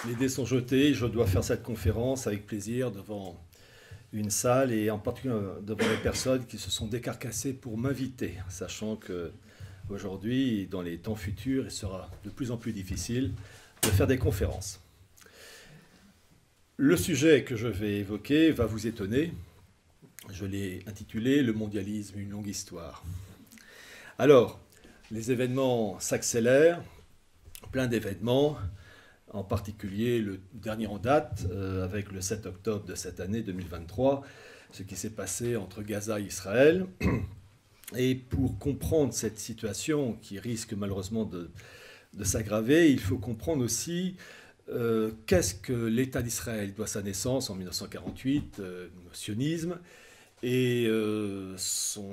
Les dés sont jetés, je dois faire cette conférence avec plaisir devant une salle et en particulier devant les personnes qui se sont décarcassées pour m'inviter, sachant que aujourd'hui, dans les temps futurs, il sera de plus en plus difficile de faire des conférences. Le sujet que je vais évoquer va vous étonner. Je l'ai intitulé « Le mondialisme, une longue histoire ». Alors, les événements s'accélèrent, plein d'événements, en particulier le dernier en date, avec le 7 octobre de cette année 2023, ce qui s'est passé entre Gaza et Israël. Et pour comprendre cette situation qui risque malheureusement de s'aggraver, il faut comprendre aussi qu'est-ce que l'État d'Israël doit sa naissance en 1948, le sionisme, et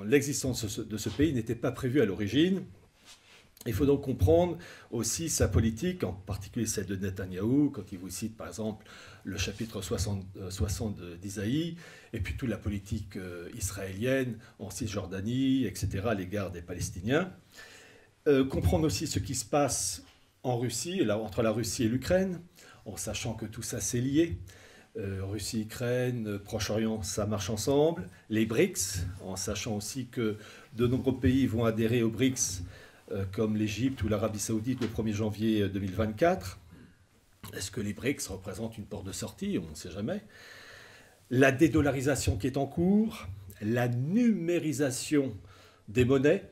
l'existence de ce pays n'était pas prévue à l'origine. Il faut donc comprendre aussi sa politique, en particulier celle de Netanyahou, quand il vous cite par exemple le chapitre 60 d'Isaïe, et puis toute la politique israélienne en Cisjordanie, etc., à l'égard des Palestiniens. Comprendre aussi ce qui se passe en Russie, entre la Russie et l'Ukraine, en sachant que tout ça c'est lié. Russie, Ukraine, Proche-Orient, ça marche ensemble. Les BRICS, en sachant aussi que de nombreux pays vont adhérer aux BRICS, comme l'Égypte ou l'Arabie Saoudite le 1er janvier 2024. Est-ce que les BRICS représentent une porte de sortie? On ne sait jamais. La dédollarisation qui est en cours, la numérisation des monnaies,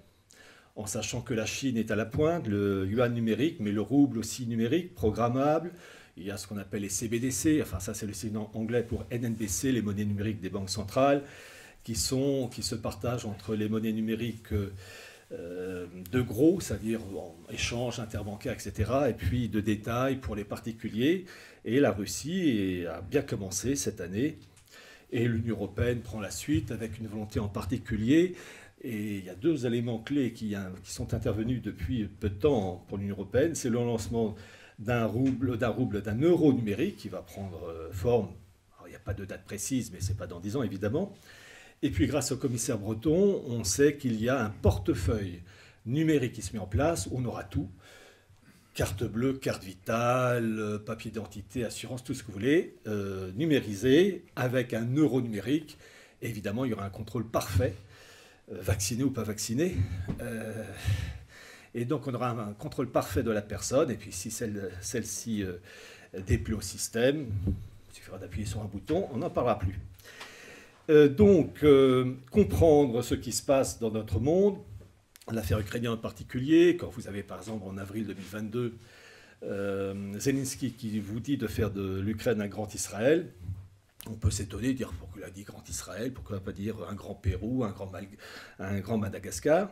en sachant que la Chine est à la pointe, le yuan numérique, mais le rouble aussi numérique, programmable. Il y a ce qu'on appelle les CBDC, enfin ça c'est le signe anglais pour NNDC, les monnaies numériques des banques centrales, qui se partagent entre les monnaies numériques de gros, c'est-à-dire en échange interbancaire, etc., et puis de détail pour les particuliers. Et la Russie a bien commencé cette année, et l'Union européenne prend la suite avec une volonté en particulier. Et il y a deux éléments clés qui sont intervenus depuis peu de temps pour l'Union européenne. C'est le lancement d'un euro numérique qui va prendre forme. Alors, il n'y a pas de date précise, mais ce n'est pas dans 10 ans, évidemment. Et puis, grâce au commissaire Breton, on sait qu'il y a un portefeuille numérique qui se met en place. On aura tout. Carte bleue, carte vitale, papier d'identité, assurance, tout ce que vous voulez, numérisé, avec un euro numérique. Et évidemment, il y aura un contrôle parfait, vacciné ou pas vacciné. Et donc, on aura un contrôle parfait de la personne. Et puis, si celle-ci déplaît au système, il suffira d'appuyer sur un bouton, on n'en parlera plus. Donc, comprendre ce qui se passe dans notre monde, l'affaire ukrainienne en particulier, quand vous avez par exemple en avril 2022 Zelensky qui vous dit de faire de l'Ukraine un grand Israël, on peut s'étonner, dire pourquoi il a dit grand Israël, pourquoi il ne va pas dire un grand Pérou, un grand Madagascar.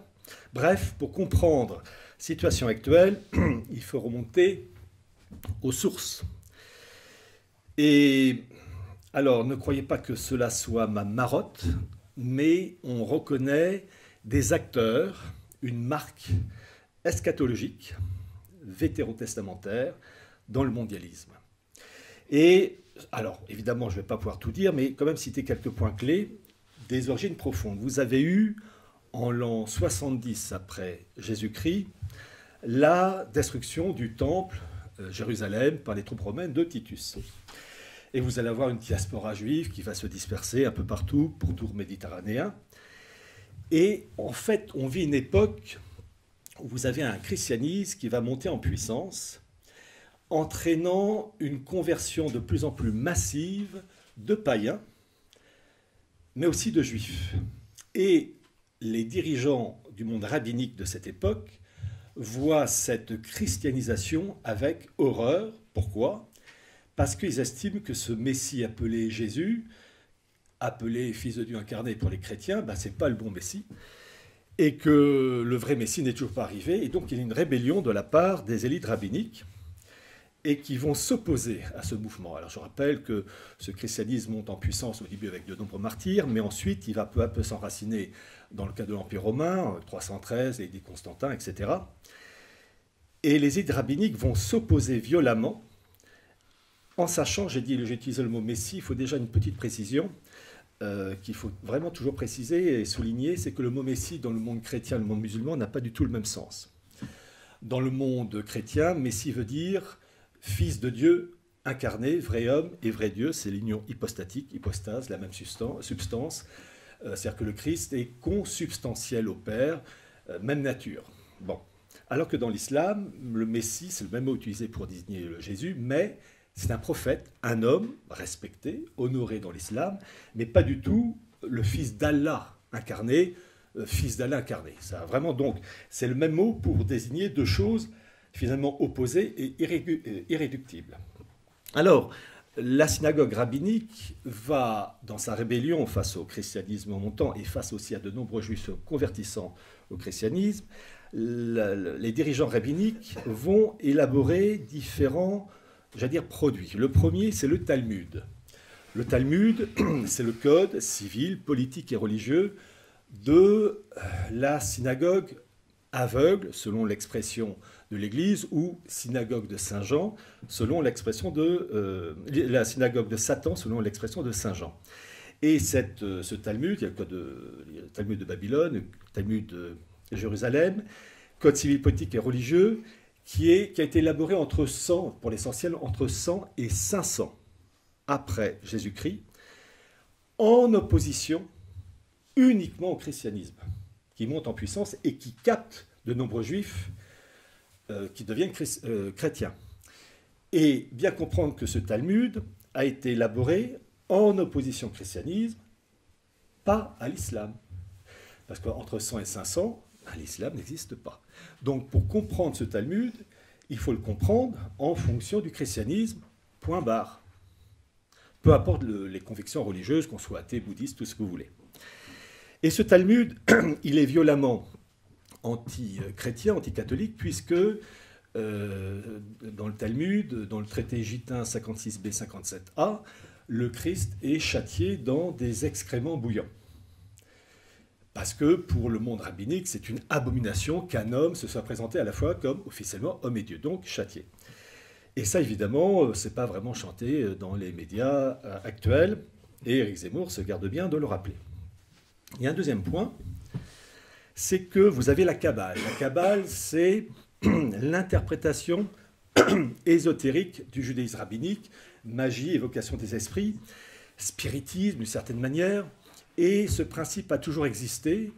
Bref, pour comprendre la situation actuelle, il faut remonter aux sources. Et alors, ne croyez pas que cela soit ma marotte, mais on reconnaît des acteurs, une marque eschatologique, vétérotestamentaire, dans le mondialisme. Et, alors, évidemment, je ne vais pas pouvoir tout dire, mais quand même citer quelques points clés des origines profondes. Vous avez eu, en l'an 70 après Jésus-Christ, la destruction du temple Jérusalem par les troupes romaines de Titus. Et vous allez avoir une diaspora juive qui va se disperser un peu partout, pour tour méditerranéen. Et en fait, on vit une époque où vous avez un christianisme qui va monter en puissance, entraînant une conversion de plus en plus massive de païens, mais aussi de juifs. Et les dirigeants du monde rabbinique de cette époque voient cette christianisation avec horreur. Pourquoi ? Parce qu'ils estiment que ce Messie appelé Jésus, appelé Fils de Dieu incarné pour les chrétiens, ce n'est pas le bon Messie, et que le vrai Messie n'est toujours pas arrivé, et donc il y a une rébellion de la part des élites rabbiniques, et qui vont s'opposer à ce mouvement. Alors je rappelle que ce christianisme monte en puissance au début avec de nombreux martyrs, mais ensuite il va peu à peu s'enraciner dans le cas de l'Empire romain, 313, l'édit de Constantin, etc. Et les élites rabbiniques vont s'opposer violemment, en sachant, j'ai utilisé le mot Messie, il faut déjà une petite précision qu'il faut vraiment toujours préciser et souligner, c'est que le mot Messie dans le monde chrétien, le monde musulman, n'a pas du tout le même sens. Dans le monde chrétien, Messie veut dire fils de Dieu incarné, vrai homme et vrai Dieu, c'est l'union hypostatique, hypostase, la même substance. C'est-à-dire que le Christ est consubstantiel au Père, même nature. Bon. Alors que dans l'islam, le Messie, c'est le même mot utilisé pour désigner Jésus, mais c'est un prophète, un homme respecté, honoré dans l'islam, mais pas du tout le fils d'Allah incarné, fils d'Allah incarné. Ça, vraiment, donc, c'est le même mot pour désigner deux choses finalement opposées et irréductibles. Alors, la synagogue rabbinique va, dans sa rébellion face au christianisme montant et face aussi à de nombreux juifs se convertissant au christianisme, les dirigeants rabbiniques vont élaborer différents, j'allais dire, produits. Le premier, c'est le Talmud. Le Talmud, c'est le code civil, politique et religieux de la synagogue aveugle, selon l'expression de l'Église, ou synagogue de Saint Jean, selon l'expression de la synagogue de Satan, selon l'expression de Saint Jean. Et ce Talmud, il y a le Talmud de Babylone, le Talmud de Jérusalem, code civil, politique et religieux, qui a été élaboré entre 100, pour l'essentiel, entre 100 et 500 après Jésus-Christ, en opposition uniquement au christianisme, qui monte en puissance et qui capte de nombreux juifs qui deviennent chrétiens. Et bien comprendre que ce Talmud a été élaboré en opposition au christianisme, pas à l'islam. Parce qu'entre 100 et 500, l'islam n'existe pas. Donc pour comprendre ce Talmud, il faut le comprendre en fonction du christianisme, point barre. Peu importe les convictions religieuses, qu'on soit athée, bouddhiste, tout ce que vous voulez. Et ce Talmud, il est violemment anti-chrétien, anti-catholique, puisque dans le Talmud, dans le traité gitin 56b, 57a, le Christ est châtié dans des excréments bouillants. Parce que pour le monde rabbinique, c'est une abomination qu'un homme se soit présenté à la fois comme officiellement homme et Dieu, donc châtié. Et ça, évidemment, c'est pas vraiment chanté dans les médias actuels, et Éric Zemmour se garde bien de le rappeler. Il y a un deuxième point, c'est que vous avez la Kabbale. La Kabbale, c'est l'interprétation ésotérique du judaïsme rabbinique, magie, évocation des esprits, spiritisme d'une certaine manière, et ce principe a toujours existé,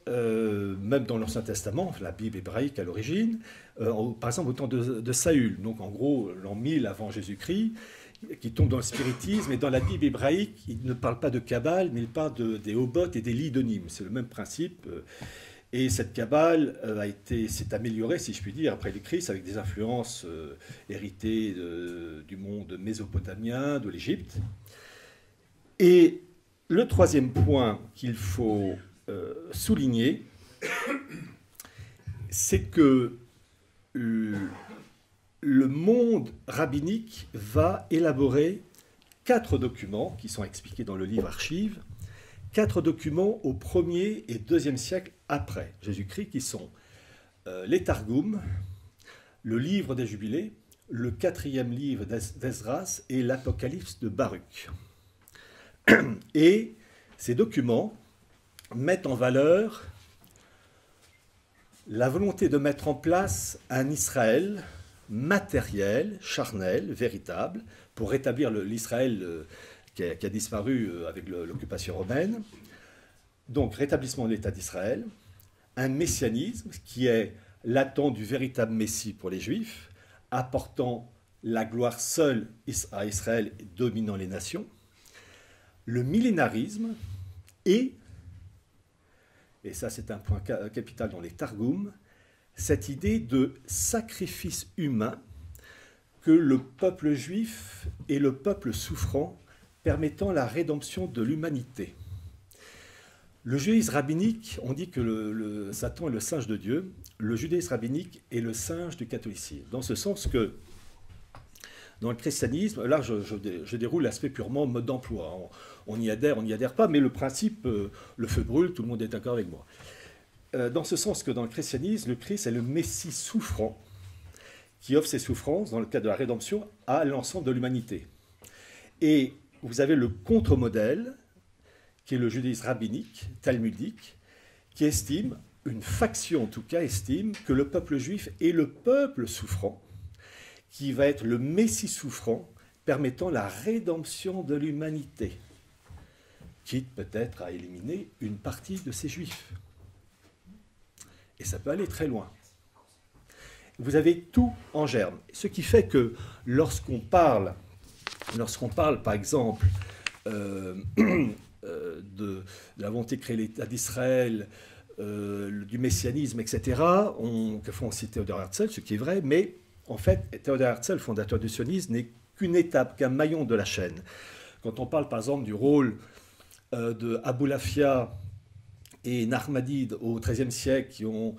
même dans l'Ancien Testament, la Bible hébraïque à l'origine, par exemple au temps de Saül, donc en gros l'an 1000 avant Jésus-Christ, qui tombe dans le spiritisme, et dans la Bible hébraïque, il ne parle pas de Kabbale, mais il parle des Obot et des Lidonim. C'est le même principe. Et cette Kabbale s'est améliorée, si je puis dire, après le Christ, avec des influences héritées du monde mésopotamien, de l'Égypte. Et le troisième point qu'il faut souligner, c'est que le monde rabbinique va élaborer 4 documents qui sont expliqués dans le livre Archives, 4 documents au 1er et 2e siècle après Jésus-Christ, qui sont les Targums, le livre des Jubilés, le 4e livre d'Esdras et l'Apocalypse de Baruch. Et ces documents mettent en valeur la volonté de mettre en place un Israël matériel, charnel, véritable, pour rétablir l'Israël qui a disparu avec l'occupation romaine. Donc, rétablissement de l'État d'Israël, un messianisme qui est l'attente du véritable Messie pour les Juifs, apportant la gloire seule à Israël et dominant les nations, le millénarisme et ça c'est un point capital dans les Targums, cette idée de sacrifice humain que le peuple juif est le peuple souffrant permettant la rédemption de l'humanité. Le judaïsme rabbinique, on dit que Satan est le singe de Dieu, le judaïsme rabbinique est le singe du catholicisme, dans ce sens que dans le christianisme, là je déroule l'aspect purement mode d'emploi, on y adhère, on n'y adhère pas, mais le principe, le feu brûle, tout le monde est d'accord avec moi. Dans ce sens que dans le christianisme, le Christ est le Messie souffrant qui offre ses souffrances, dans le cadre de la rédemption, à l'ensemble de l'humanité. Et vous avez le contre-modèle, qui est le judaïsme rabbinique, talmudique, qui estime, une faction en tout cas, estime que le peuple juif est le peuple souffrant, qui va être le Messie souffrant, permettant la rédemption de l'humanité, quitte peut-être à éliminer une partie de ces juifs. Et ça peut aller très loin. Vous avez tout en germe. Ce qui fait que lorsqu'on parle par exemple, de la volonté de créer l'État d'Israël, du messianisme, etc., quelquefois on cite Théodore Herzl, ce qui est vrai, mais en fait, Théodore Herzl, fondateur du sionisme, n'est qu'une étape, qu'un maillon de la chaîne. Quand on parle par exemple du rôle de Aboulafia et Narmadid au XIIIe siècle, qui ont,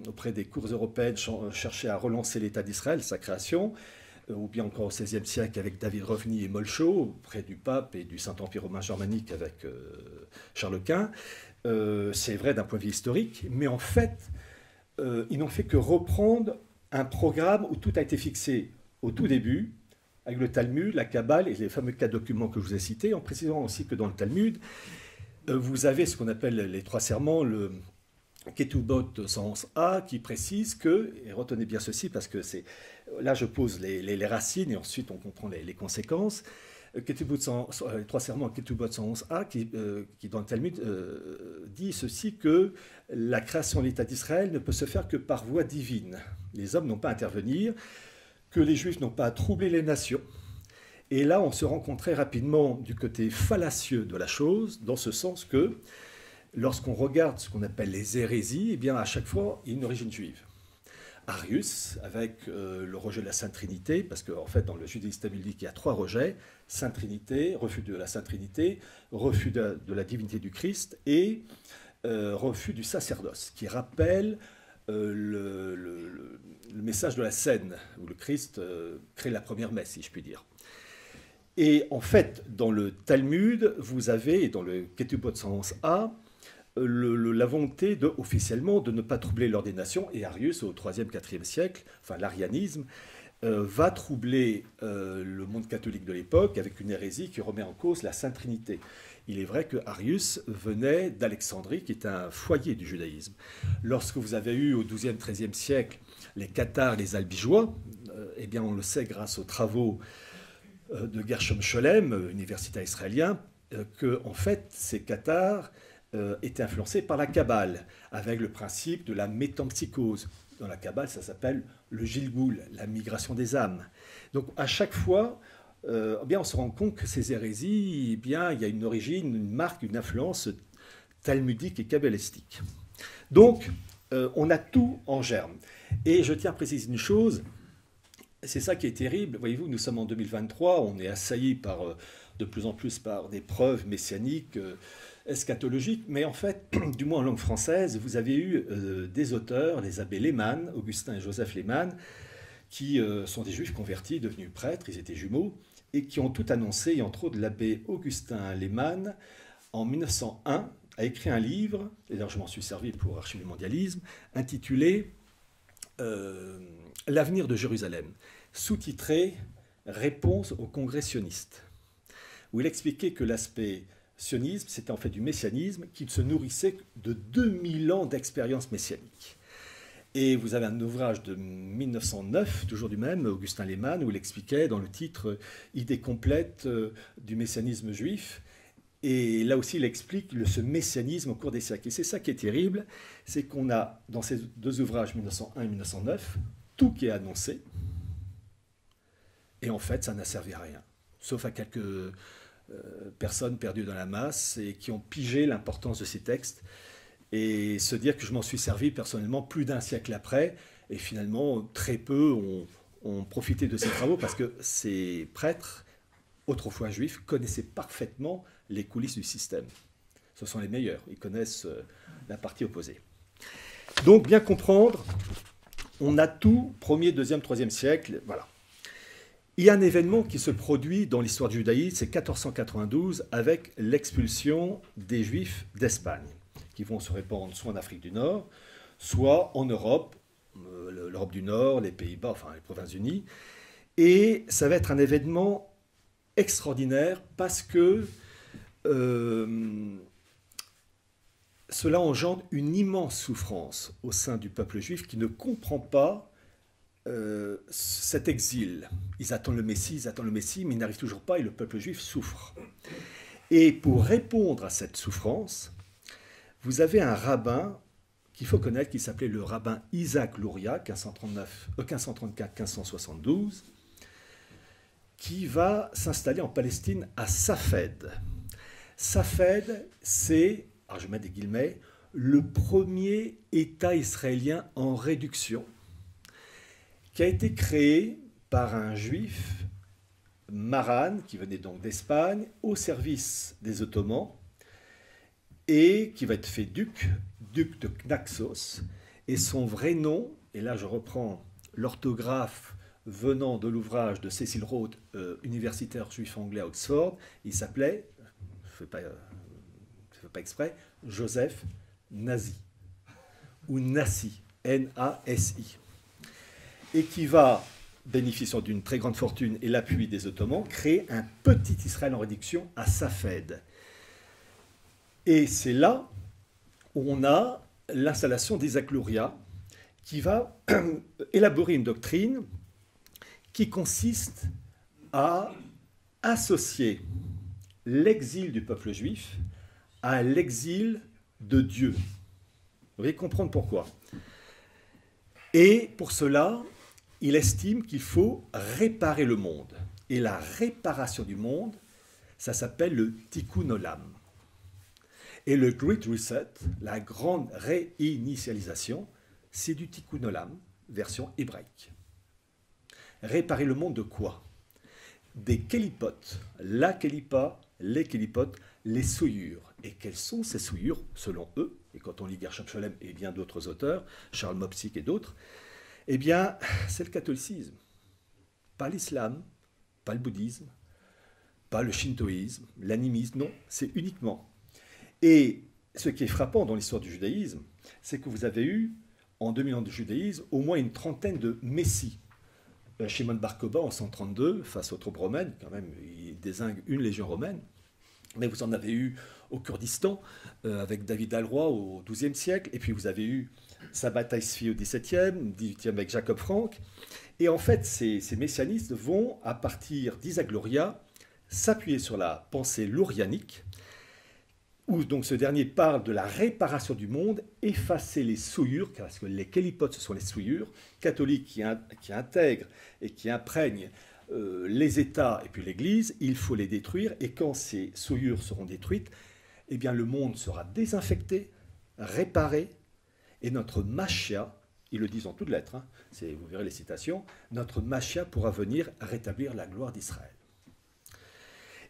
auprès des cours européennes, cherché à relancer l'État d'Israël, sa création, ou bien encore au XVIe siècle avec David Rovny et Molcho, auprès du pape et du Saint-Empire romain germanique avec Charles Quint, c'est vrai d'un point de vue historique, mais en fait, ils n'ont fait que reprendre un programme où tout a été fixé au tout début, avec le Talmud, la Kabbale et les fameux 4 documents que je vous ai cités, en précisant aussi que dans le Talmud, vous avez ce qu'on appelle les 3 serments, le Ketubot 111a, qui précise que, et retenez bien ceci parce que c'est là je pose les racines et ensuite on comprend les conséquences. Les 3 serments Ketubot 111a qui dans le Talmud dit ceci, que la création de l'État d'Israël ne peut se faire que par voie divine. Les hommes n'ont pas à intervenir, que les Juifs n'ont pas à troubler les nations. Et là, on se rend compte très rapidement du côté fallacieux de la chose, dans ce sens que, lorsqu'on regarde ce qu'on appelle les hérésies, eh bien, à chaque fois, il y a une origine juive. Arius, avec le rejet de la Sainte Trinité, parce qu'en fait, dans le judaïsme talmudique, il y a 3 rejets: Sainte Trinité, refus de la Sainte Trinité, refus de la divinité du Christ et refus du sacerdoce, qui rappelle le message de la scène, où le Christ crée la première messe, si je puis dire. Et en fait, dans le Talmud, vous avez, et dans le Ketubot 111a, la volonté officiellement de ne pas troubler l'ordination, et Arius, au 3e, 4e siècle, enfin l'arianisme, va troubler le monde catholique de l'époque avec une hérésie qui remet en cause la Sainte Trinité. Il est vrai que Arius venait d'Alexandrie, qui est un foyer du judaïsme. Lorsque vous avez eu au 12e, 13e siècle les Cathares, les Albigeois, eh bien on le sait grâce aux travaux de Gershom Scholem, universitaire israélien, que en fait ces Cathares étaient influencés par la Kabbale, avec le principe de la métempsychose. Dans la Kabbale, ça s'appelle le Gilgoul, la migration des âmes. Donc à chaque fois, bien, on se rend compte que ces hérésies, eh bien, il y a une origine, une marque, une influence talmudique et kabbalistique. Donc, on a tout en germe. Et je tiens à préciser une chose, c'est ça qui est terrible. Voyez-vous, nous sommes en 2023, on est assailli de plus en plus par des preuves messianiques, eschatologiques, mais en fait, du moins en langue française, vous avez eu des auteurs, les abbés Lehmann, Augustin et Joseph Lehmann, qui sont des juifs convertis, devenus prêtres, ils étaient jumeaux, et qui ont tout annoncé, et entre autres l'abbé Augustin Lehmann, en 1901, a écrit un livre, et d'ailleurs je m'en suis servi pour Archives du mondialisme, intitulé L'avenir de Jérusalem, sous-titré Réponse aux congrès sionistes, où il expliquait que l'aspect sionisme, c'était en fait du messianisme, qui se nourrissait de 2000 ans d'expérience messianique. Et vous avez un ouvrage de 1909, toujours du même, Augustin Lehmann, où il expliquait dans le titre « Idée complète du messianisme juif ». Et là aussi, il explique ce messianisme au cours des siècles. Et c'est ça qui est terrible, c'est qu'on a, dans ces 2 ouvrages, 1901 et 1909, tout qui est annoncé. Et en fait, ça n'a servi à rien, sauf à quelques personnes perdues dans la masse et qui ont pigé l'importance de ces textes. Et se dire que je m'en suis servi personnellement plus d'1 siècle après, et finalement très peu ont profité de ces travaux, parce que ces prêtres, autrefois juifs, connaissaient parfaitement les coulisses du système. Ce sont les meilleurs, ils connaissent la partie opposée. Donc bien comprendre, on a tout, 1er, 2e, 3e siècle, voilà. Il y a un événement qui se produit dans l'histoire du judaïsme, c'est 1492, avec l'expulsion des Juifs d'Espagne, qui vont se répandre soit en Afrique du Nord, soit en Europe, l'Europe du Nord, les Pays-Bas, enfin les Provinces-Unies. Et ça va être un événement extraordinaire parce que cela engendre une immense souffrance au sein du peuple juif qui ne comprend pas cet exil. Ils attendent le Messie, mais ils n'arrivent toujours pas et le peuple juif souffre. Et pour répondre à cette souffrance, vous avez un rabbin qu'il faut connaître, qui s'appelait le rabbin Isaac Luria, 1534-1572, qui va s'installer en Palestine à Safed. Safed, c'est, alors je mets des guillemets, le premier État israélien en réduction, qui a été créé par un juif, Maran, qui venait donc d'Espagne, au service des Ottomans, et qui va être fait duc de Knaxos. Et son vrai nom, et là je reprends l'orthographe venant de l'ouvrage de Cecil Rhodes, universitaire juif anglais à Oxford, il s'appelait, je ne fais pas exprès, Joseph Nazi, ou Nassi, N-A-S-I, et qui va, bénéficiant d'une très grande fortune et l'appui des Ottomans, créer un petit Israël en réduction à Safed. Et c'est là où on a l'installation d'Isaac Luria, qui va élaborer une doctrine qui consiste à associer l'exil du peuple juif à l'exil de Dieu. Vous allez comprendre pourquoi. Et pour cela, il estime qu'il faut réparer le monde. Et la réparation du monde, ça s'appelle le Tikkun Olam. Et le Great Reset, la grande réinitialisation, c'est du Tikkun Olam, version hébraïque. Réparer le monde de quoi? Des kélipotes, la kélipa, les kélipotes, les souillures. Et quelles sont ces souillures, selon eux? Et quand on lit Gershom Scholem et bien d'autres auteurs, Charles Mopsic et d'autres, eh bien, c'est le catholicisme. Pas l'islam, pas le bouddhisme, pas le shintoïsme, l'animisme, non, c'est uniquement. Et ce qui est frappant dans l'histoire du judaïsme, c'est que vous avez eu, en 2000 ans de judaïsme, au moins une trentaine de messies. Shimon Bar Kokhba en 132, face aux troupes romaines, quand même, il dézingue une légion romaine. Mais vous en avez eu au Kurdistan, avec David Alroi au XIIe siècle, et puis vous avez eu Sabbatai Tzvi au XVIIe avec Jacob Frank. Et en fait, ces messianistes vont, à partir d'Isaac Luria, s'appuyer sur la pensée lourianique, où donc ce dernier parle de la réparation du monde, effacer les souillures, parce que les kélipotes, ce sont les souillures, catholiques qui intègrent et qui imprègnent les États et puis l'Église, il faut les détruire, et quand ces souillures seront détruites, eh bien le monde sera désinfecté, réparé, et notre Machia, ils le disent en toutes lettres, hein, vous verrez les citations, notre Machia pourra venir rétablir la gloire d'Israël.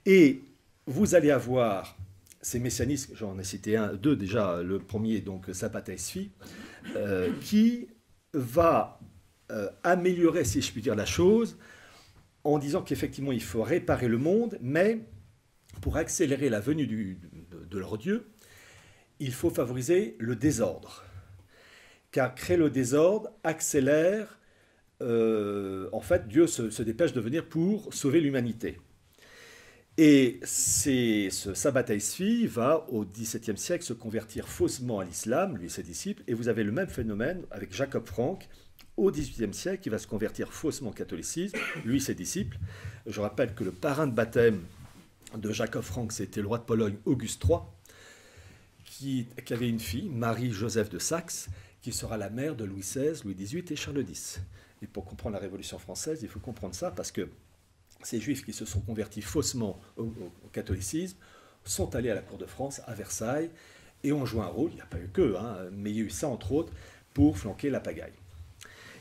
Et vous allez avoir ces messianistes, j'en ai cité deux déjà, le premier, donc Sabbatai Tzvi, qui va améliorer, si je puis dire, la chose, en disant qu'effectivement il faut réparer le monde, mais pour accélérer la venue de leur Dieu, il faut favoriser le désordre. Car créer le désordre accélère, en fait, Dieu se dépêche de venir pour sauver l'humanité. Et ce Sabbatai Tzvi va, au XVIIe siècle, se convertir faussement à l'islam, lui et ses disciples, et vous avez le même phénomène avec Jacob Frank, au XVIIIe siècle, qui va se convertir faussement au catholicisme, lui et ses disciples. Je rappelle que le parrain de baptême de Jacob Frank, c'était le roi de Pologne, Auguste III, qui avait une fille, Marie-Joseph de Saxe, qui sera la mère de Louis XVI, Louis XVIII et Charles X. Et pour comprendre la Révolution française, il faut comprendre ça, parce que ces juifs qui se sont convertis faussement au catholicisme sont allés à la cour de France, à Versailles, et ont joué un rôle, il n'y a pas eu qu'eux, hein, mais il y a eu ça entre autres, pour flanquer la pagaille.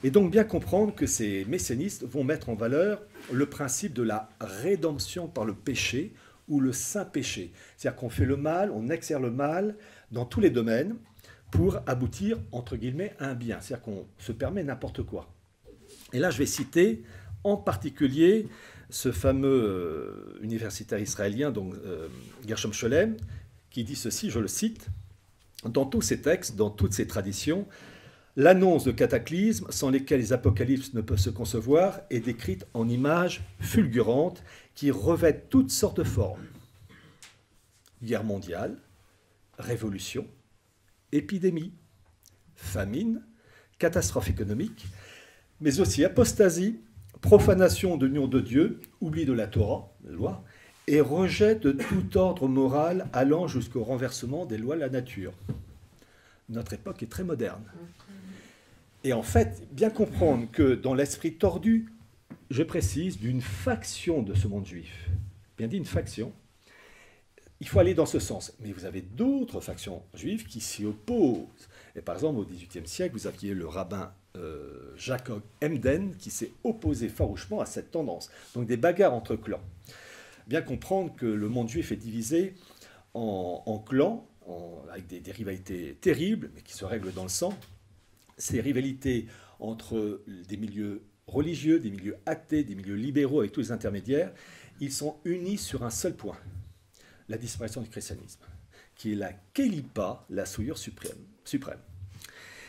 Et donc bien comprendre que ces messianistes vont mettre en valeur le principe de la rédemption par le péché ou le saint péché. C'est-à-dire qu'on fait le mal, on exerce le mal dans tous les domaines pour aboutir, entre guillemets, à un bien. C'est-à-dire qu'on se permet n'importe quoi. Et là, je vais citer en particulier ce fameux universitaire israélien, donc Gershom Scholem, qui dit ceci, je le cite, « Dans tous ces textes, dans toutes ces traditions, l'annonce de cataclysmes sans lesquels les apocalypses ne peuvent se concevoir est décrite en images fulgurantes qui revêtent toutes sortes de formes. Guerre mondiale, révolution, épidémie, famine, catastrophe économique, mais aussi apostasie, profanation de l'union de Dieu, oubli de la Torah, la loi, et rejet de tout ordre moral allant jusqu'au renversement des lois de la nature. Notre époque est très moderne. Et en fait, bien comprendre que dans l'esprit tordu, je précise, d'une faction de ce monde juif, bien dit une faction, il faut aller dans ce sens. Mais vous avez d'autres factions juives qui s'y opposent. Et par exemple, au XVIIIe siècle, vous aviez le rabbin Jacob Emden qui s'est opposé farouchement à cette tendance. Donc des bagarres entre clans. Bien comprendre que le monde juif est divisé en clans, avec des rivalités terribles, mais qui se règlent dans le sang. Ces rivalités entre des milieux religieux, des milieux athées, des milieux libéraux, avec tous les intermédiaires, ils sont unis sur un seul point, la disparition du christianisme, qui est la kélipa, la souillure suprême.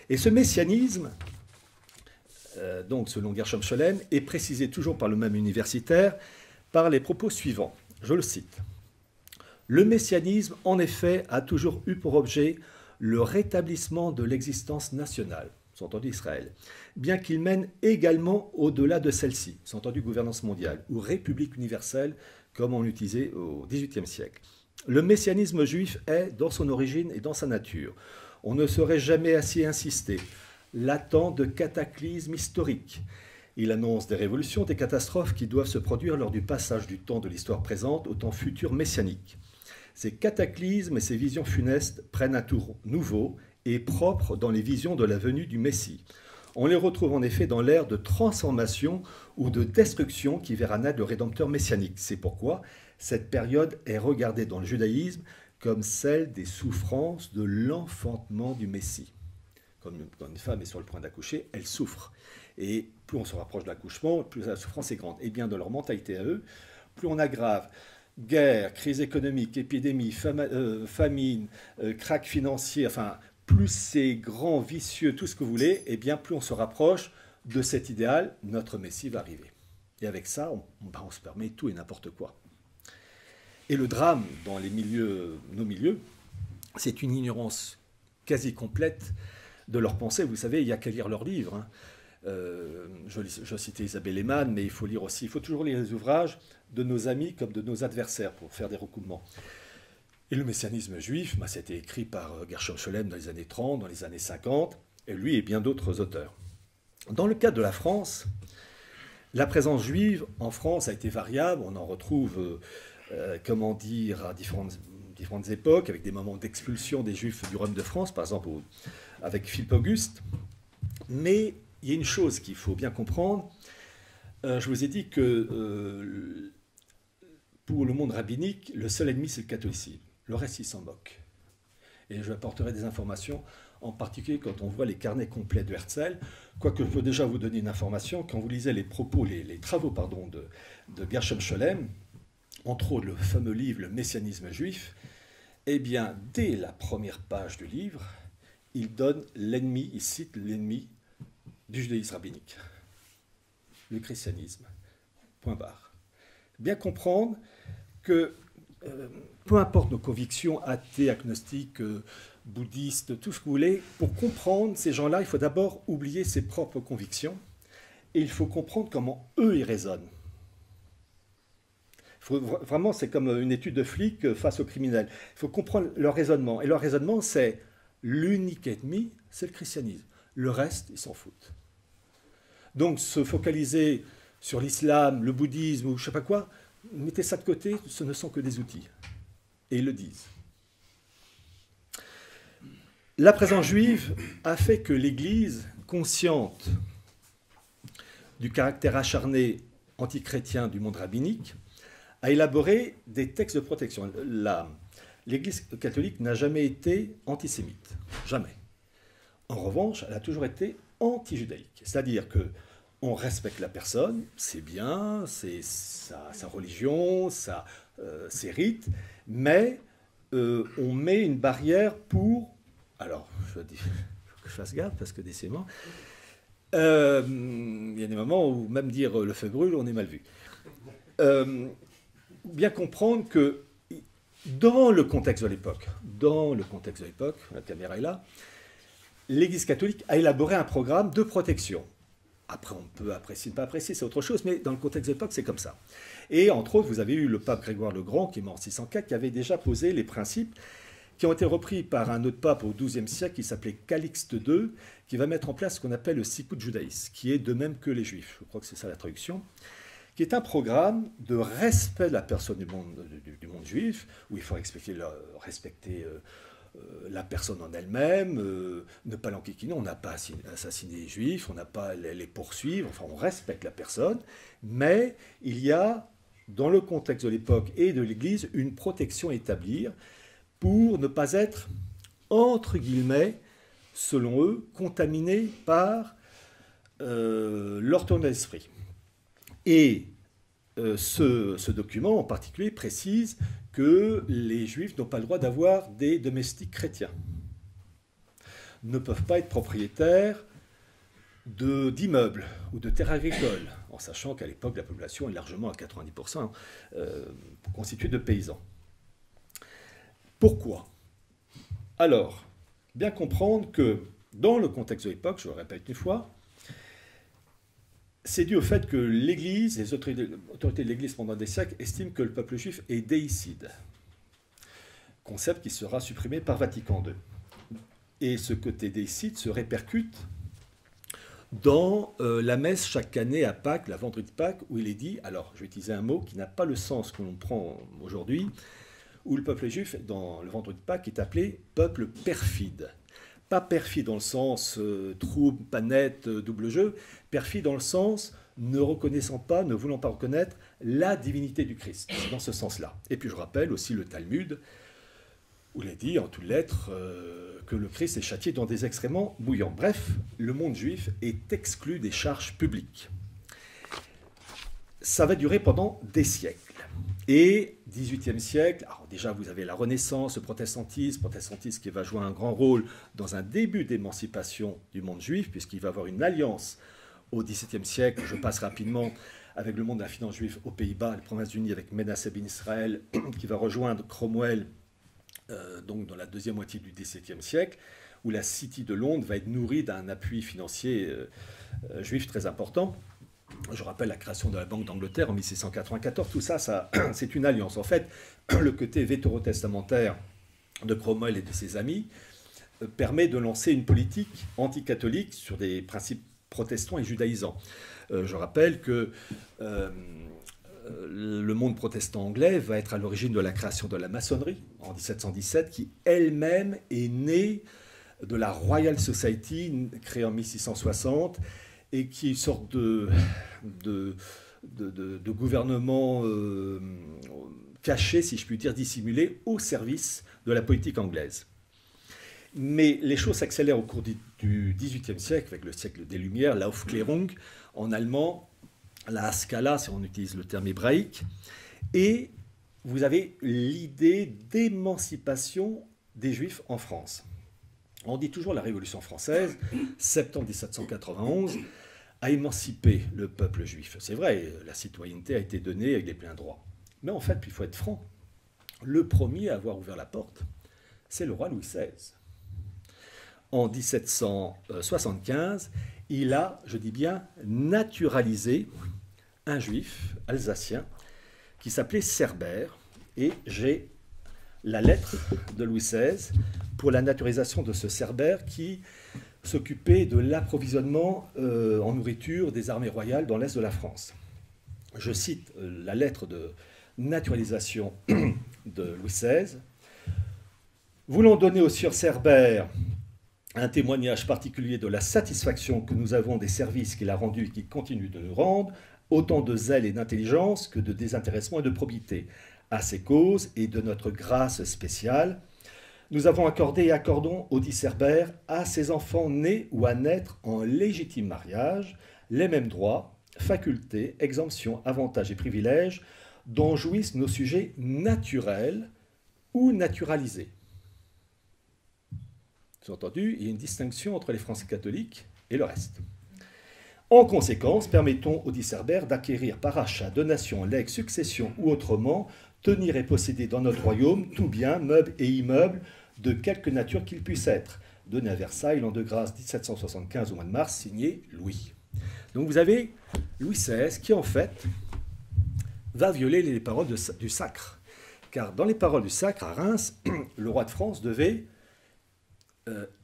Et ce messianisme, donc selon Gershom Scholem, est précisé toujours par le même universitaire par les propos suivants. Je le cite. Le messianisme, en effet, a toujours eu pour objet le rétablissement de l'existence nationale, sous-entendu Israël, bien qu'il mène également au-delà de celle-ci, sous-entendu gouvernance mondiale, ou république universelle, comme on l'utilisait au XVIIIe siècle. Le messianisme juif est, dans son origine et dans sa nature, on ne saurait jamais assez insister, l'attente de cataclysmes historiques. Il annonce des révolutions, des catastrophes qui doivent se produire lors du passage du temps de l'histoire présente au temps futur messianique. Ces cataclysmes et ces visions funestes prennent un tour nouveau et propre dans les visions de la venue du Messie. On les retrouve en effet dans l'ère de transformation ou de destruction qui verra naître le Rédempteur messianique. C'est pourquoi cette période est regardée dans le judaïsme comme celle des souffrances de l'enfantement du Messie. Quand une femme est sur le point d'accoucher, elle souffre. Et plus on se rapproche de l'accouchement, plus la souffrance est grande. Et bien dans leur mentalité à eux, plus on aggrave guerre, crise économique, épidémie, famine, krach financier, enfin, plus c'est grand, vicieux, tout ce que vous voulez, et bien plus on se rapproche de cet idéal, notre Messie va arriver. Et avec ça, on se permet tout et n'importe quoi. Et le drame dans les milieux, nos milieux, c'est une ignorance quasi complète de leurs pensées. Vous savez, il n'y a qu'à lire leurs livres. Hein. Je citais Isabelle Eman, mais il faut lire aussi, il faut toujours lire les ouvrages de nos amis comme de nos adversaires pour faire des recoupements. Et le messianisme juif, c'était écrit par Gershom Scholem dans les années 30, dans les années 50, et lui et bien d'autres auteurs. Dans le cas de la France, la présence juive en France a été variable, on en retrouve, comment dire, à différentes époques, avec des moments d'expulsion des juifs du royaume de France, par exemple avec Philippe Auguste, mais il y a une chose qu'il faut bien comprendre. Je vous ai dit que pour le monde rabbinique, le seul ennemi, c'est le catholicisme. Le reste, il s'en moque. Et je apporterai des informations, en particulier quand on voit les carnets complets de Herzl. Quoique je peux déjà vous donner une information, quand vous lisez les travaux de Gershom Scholem, entre autres le fameux livre « Le messianisme juif », eh bien, dès la première page du livre, il donne l'ennemi, il cite l'ennemi du judaïsme rabbinique, le christianisme, point barre. Bien comprendre que peu importe nos convictions athées, agnostiques, bouddhistes, tout ce que vous voulez, pour comprendre ces gens-là, il faut d'abord oublier ses propres convictions et il faut comprendre comment eux, ils raisonnent. Vraiment, c'est comme une étude de flic face aux criminels. Il faut comprendre leur raisonnement. Et leur raisonnement, c'est l'unique ennemi, c'est le christianisme. Le reste, ils s'en foutent. Donc, se focaliser sur l'islam, le bouddhisme ou je ne sais pas quoi, mettez ça de côté, ce ne sont que des outils. Et ils le disent. La présence juive a fait que l'Église, consciente du caractère acharné antichrétien du monde rabbinique, a élaboré des textes de protection. L'Église catholique n'a jamais été antisémite. Jamais. En revanche, elle a toujours été anti-judaïque. C'est-à-dire qu'on respecte la personne, c'est bien, c'est sa religion, ses rites, mais on met une barrière pour... Alors, il faut que je fasse gaffe, parce que décidément, il y a des moments où même dire le feu brûle, on est mal vu. Bien comprendre que dans le contexte de l'époque, la caméra est là, l'Église catholique a élaboré un programme de protection. Après, on peut apprécier, ne pas apprécier, c'est autre chose, mais dans le contexte de l'époque, c'est comme ça. Et entre autres, vous avez eu le pape Grégoire le Grand, qui est mort en 604, qui avait déjà posé les principes qui ont été repris par un autre pape au XIIe siècle, qui s'appelait Calixte II, qui va mettre en place ce qu'on appelle le Sicut Judaïs, qui est de même que les Juifs, je crois que c'est ça la traduction, qui est un programme de respect de la personne du monde juif, où il faut respecter la personne en elle-même, ne pas l'enquiquiner, on n'a pas assassiné les juifs, on n'a pas les poursuivre, enfin on respecte la personne, mais il y a, dans le contexte de l'époque et de l'Église, une protection à établir pour ne pas être, entre guillemets, selon eux, contaminés par leur tournure d'esprit. Et ce document en particulier précise que les juifs n'ont pas le droit d'avoir des domestiques chrétiens, ne peuvent pas être propriétaires d'immeubles ou de terres agricoles, en sachant qu'à l'époque, la population est largement à 90% constituée de paysans. Pourquoi? Alors, bien comprendre que dans le contexte de l'époque, je le répète une fois, c'est dû au fait que l'Église, les autorités de l'Église pendant des siècles, estiment que le peuple juif est déicide. Concept qui sera supprimé par Vatican II. Et ce côté déicide se répercute dans la messe chaque année à Pâques, la vendredi de Pâques, où il est dit, alors je vais utiliser un mot qui n'a pas le sens que l'on prend aujourd'hui, où le peuple juif, dans le vendredi de Pâques, est appelé peuple perfide. Pas perfide dans le sens trouble, pas net, double jeu, perfide dans le sens ne reconnaissant pas, ne voulant pas reconnaître la divinité du Christ. C'est dans ce sens-là. Et puis je rappelle aussi le Talmud, où il est dit en toutes lettres que le Christ est châtié dans des excréments bouillants. Bref, le monde juif est exclu des charges publiques. Ça va durer pendant des siècles. Et 18e siècle, alors déjà vous avez la Renaissance, le protestantisme qui va jouer un grand rôle dans un début d'émancipation du monde juif, puisqu'il va avoir une alliance au XVIIe siècle, je passe rapidement, avec le monde de la finance juive aux Pays-Bas, les Provinces-Unies, avec Menasseh ben Israël, qui va rejoindre Cromwell, donc dans la deuxième moitié du XVIIe siècle, où la City de Londres va être nourrie d'un appui financier juif très important. Je rappelle la création de la Banque d'Angleterre en 1694. Tout ça, c'est une alliance. En fait, le côté vétérotestamentaire de Cromwell et de ses amis permet de lancer une politique anticatholique sur des principes protestants et judaïsants. Je rappelle que le monde protestant anglais va être à l'origine de la création de la maçonnerie en 1717, qui elle-même est née de la Royal Society, créée en 1660, et qui est une sorte de gouvernement caché, si je puis dire, dissimulé, au service de la politique anglaise. Mais les choses s'accélèrent au cours du XVIIIe siècle, avec le siècle des Lumières, l'Aufklärung, en allemand, la Haskalah, si on utilise le terme hébraïque, et vous avez l'idée d'émancipation des Juifs en France. On dit toujours la Révolution française, septembre 1791, a émancipé le peuple juif. C'est vrai, la citoyenneté a été donnée avec des pleins droits. Mais en fait, il faut être franc, le premier à avoir ouvert la porte, c'est le roi Louis XVI. En 1775, il a, je dis bien, naturalisé un juif alsacien qui s'appelait Cerbère, et j'ai la lettre de Louis XVI pour la naturalisation de ce Cerbère qui s'occupait de l'approvisionnement en nourriture des armées royales dans l'est de la France. Je cite la lettre de naturalisation de Louis XVI. « Voulant donner au sieur Cerbère un témoignage particulier de la satisfaction que nous avons des services qu'il a rendus et qu'il continue de nous rendre, autant de zèle et d'intelligence que de désintéressement et de probité, à ces causes et de notre grâce spéciale, nous avons accordé et accordons au dit Cerbère à ses enfants nés ou à naître en légitime mariage les mêmes droits, facultés, exemptions, avantages et privilèges dont jouissent nos sujets naturels ou naturalisés. » Sous-entendu, il y a une distinction entre les Français catholiques et le reste. En conséquence, permettons au dit Cerbère d'acquérir par achat, donation, legs, succession ou autrement, tenir et posséder dans notre royaume tout bien, meuble et immeuble, de quelque nature qu'il puisse être. Donné à Versailles, l'an de grâce 1775 au mois de mars, signé Louis. Donc vous avez Louis XVI qui, en fait, va violer les paroles du sacre. Car dans les paroles du sacre, à Reims, le roi de France devait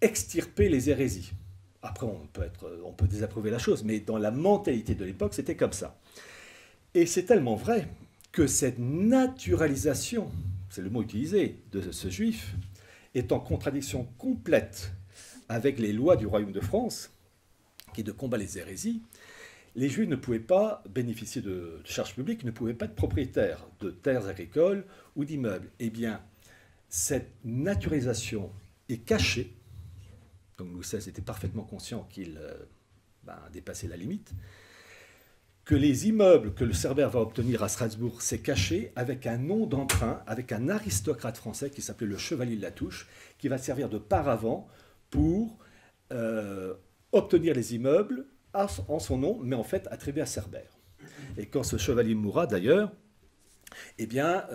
extirper les hérésies. Après, on peut désapprouver la chose, mais dans la mentalité de l'époque, c'était comme ça. Et c'est tellement vrai que cette naturalisation, c'est le mot utilisé, de ce juif, est en contradiction complète avec les lois du royaume de France, qui est de combattre les hérésies. Les juifs ne pouvaient pas bénéficier de charges publiques, ne pouvaient pas être propriétaires de terres agricoles ou d'immeubles. Eh bien, cette naturalisation est cachée. Donc Louis XVI était parfaitement conscient qu'il dépassait la limite. Que les immeubles que le Cerbère va obtenir à Strasbourg, c'est caché avec un nom d'emprunt, avec un aristocrate français qui s'appelait le Chevalier de la Touche, qui va servir de paravent pour obtenir les immeubles en son nom, mais en fait attribués à Cerbère. Et quand ce chevalier mourra d'ailleurs, eh bien,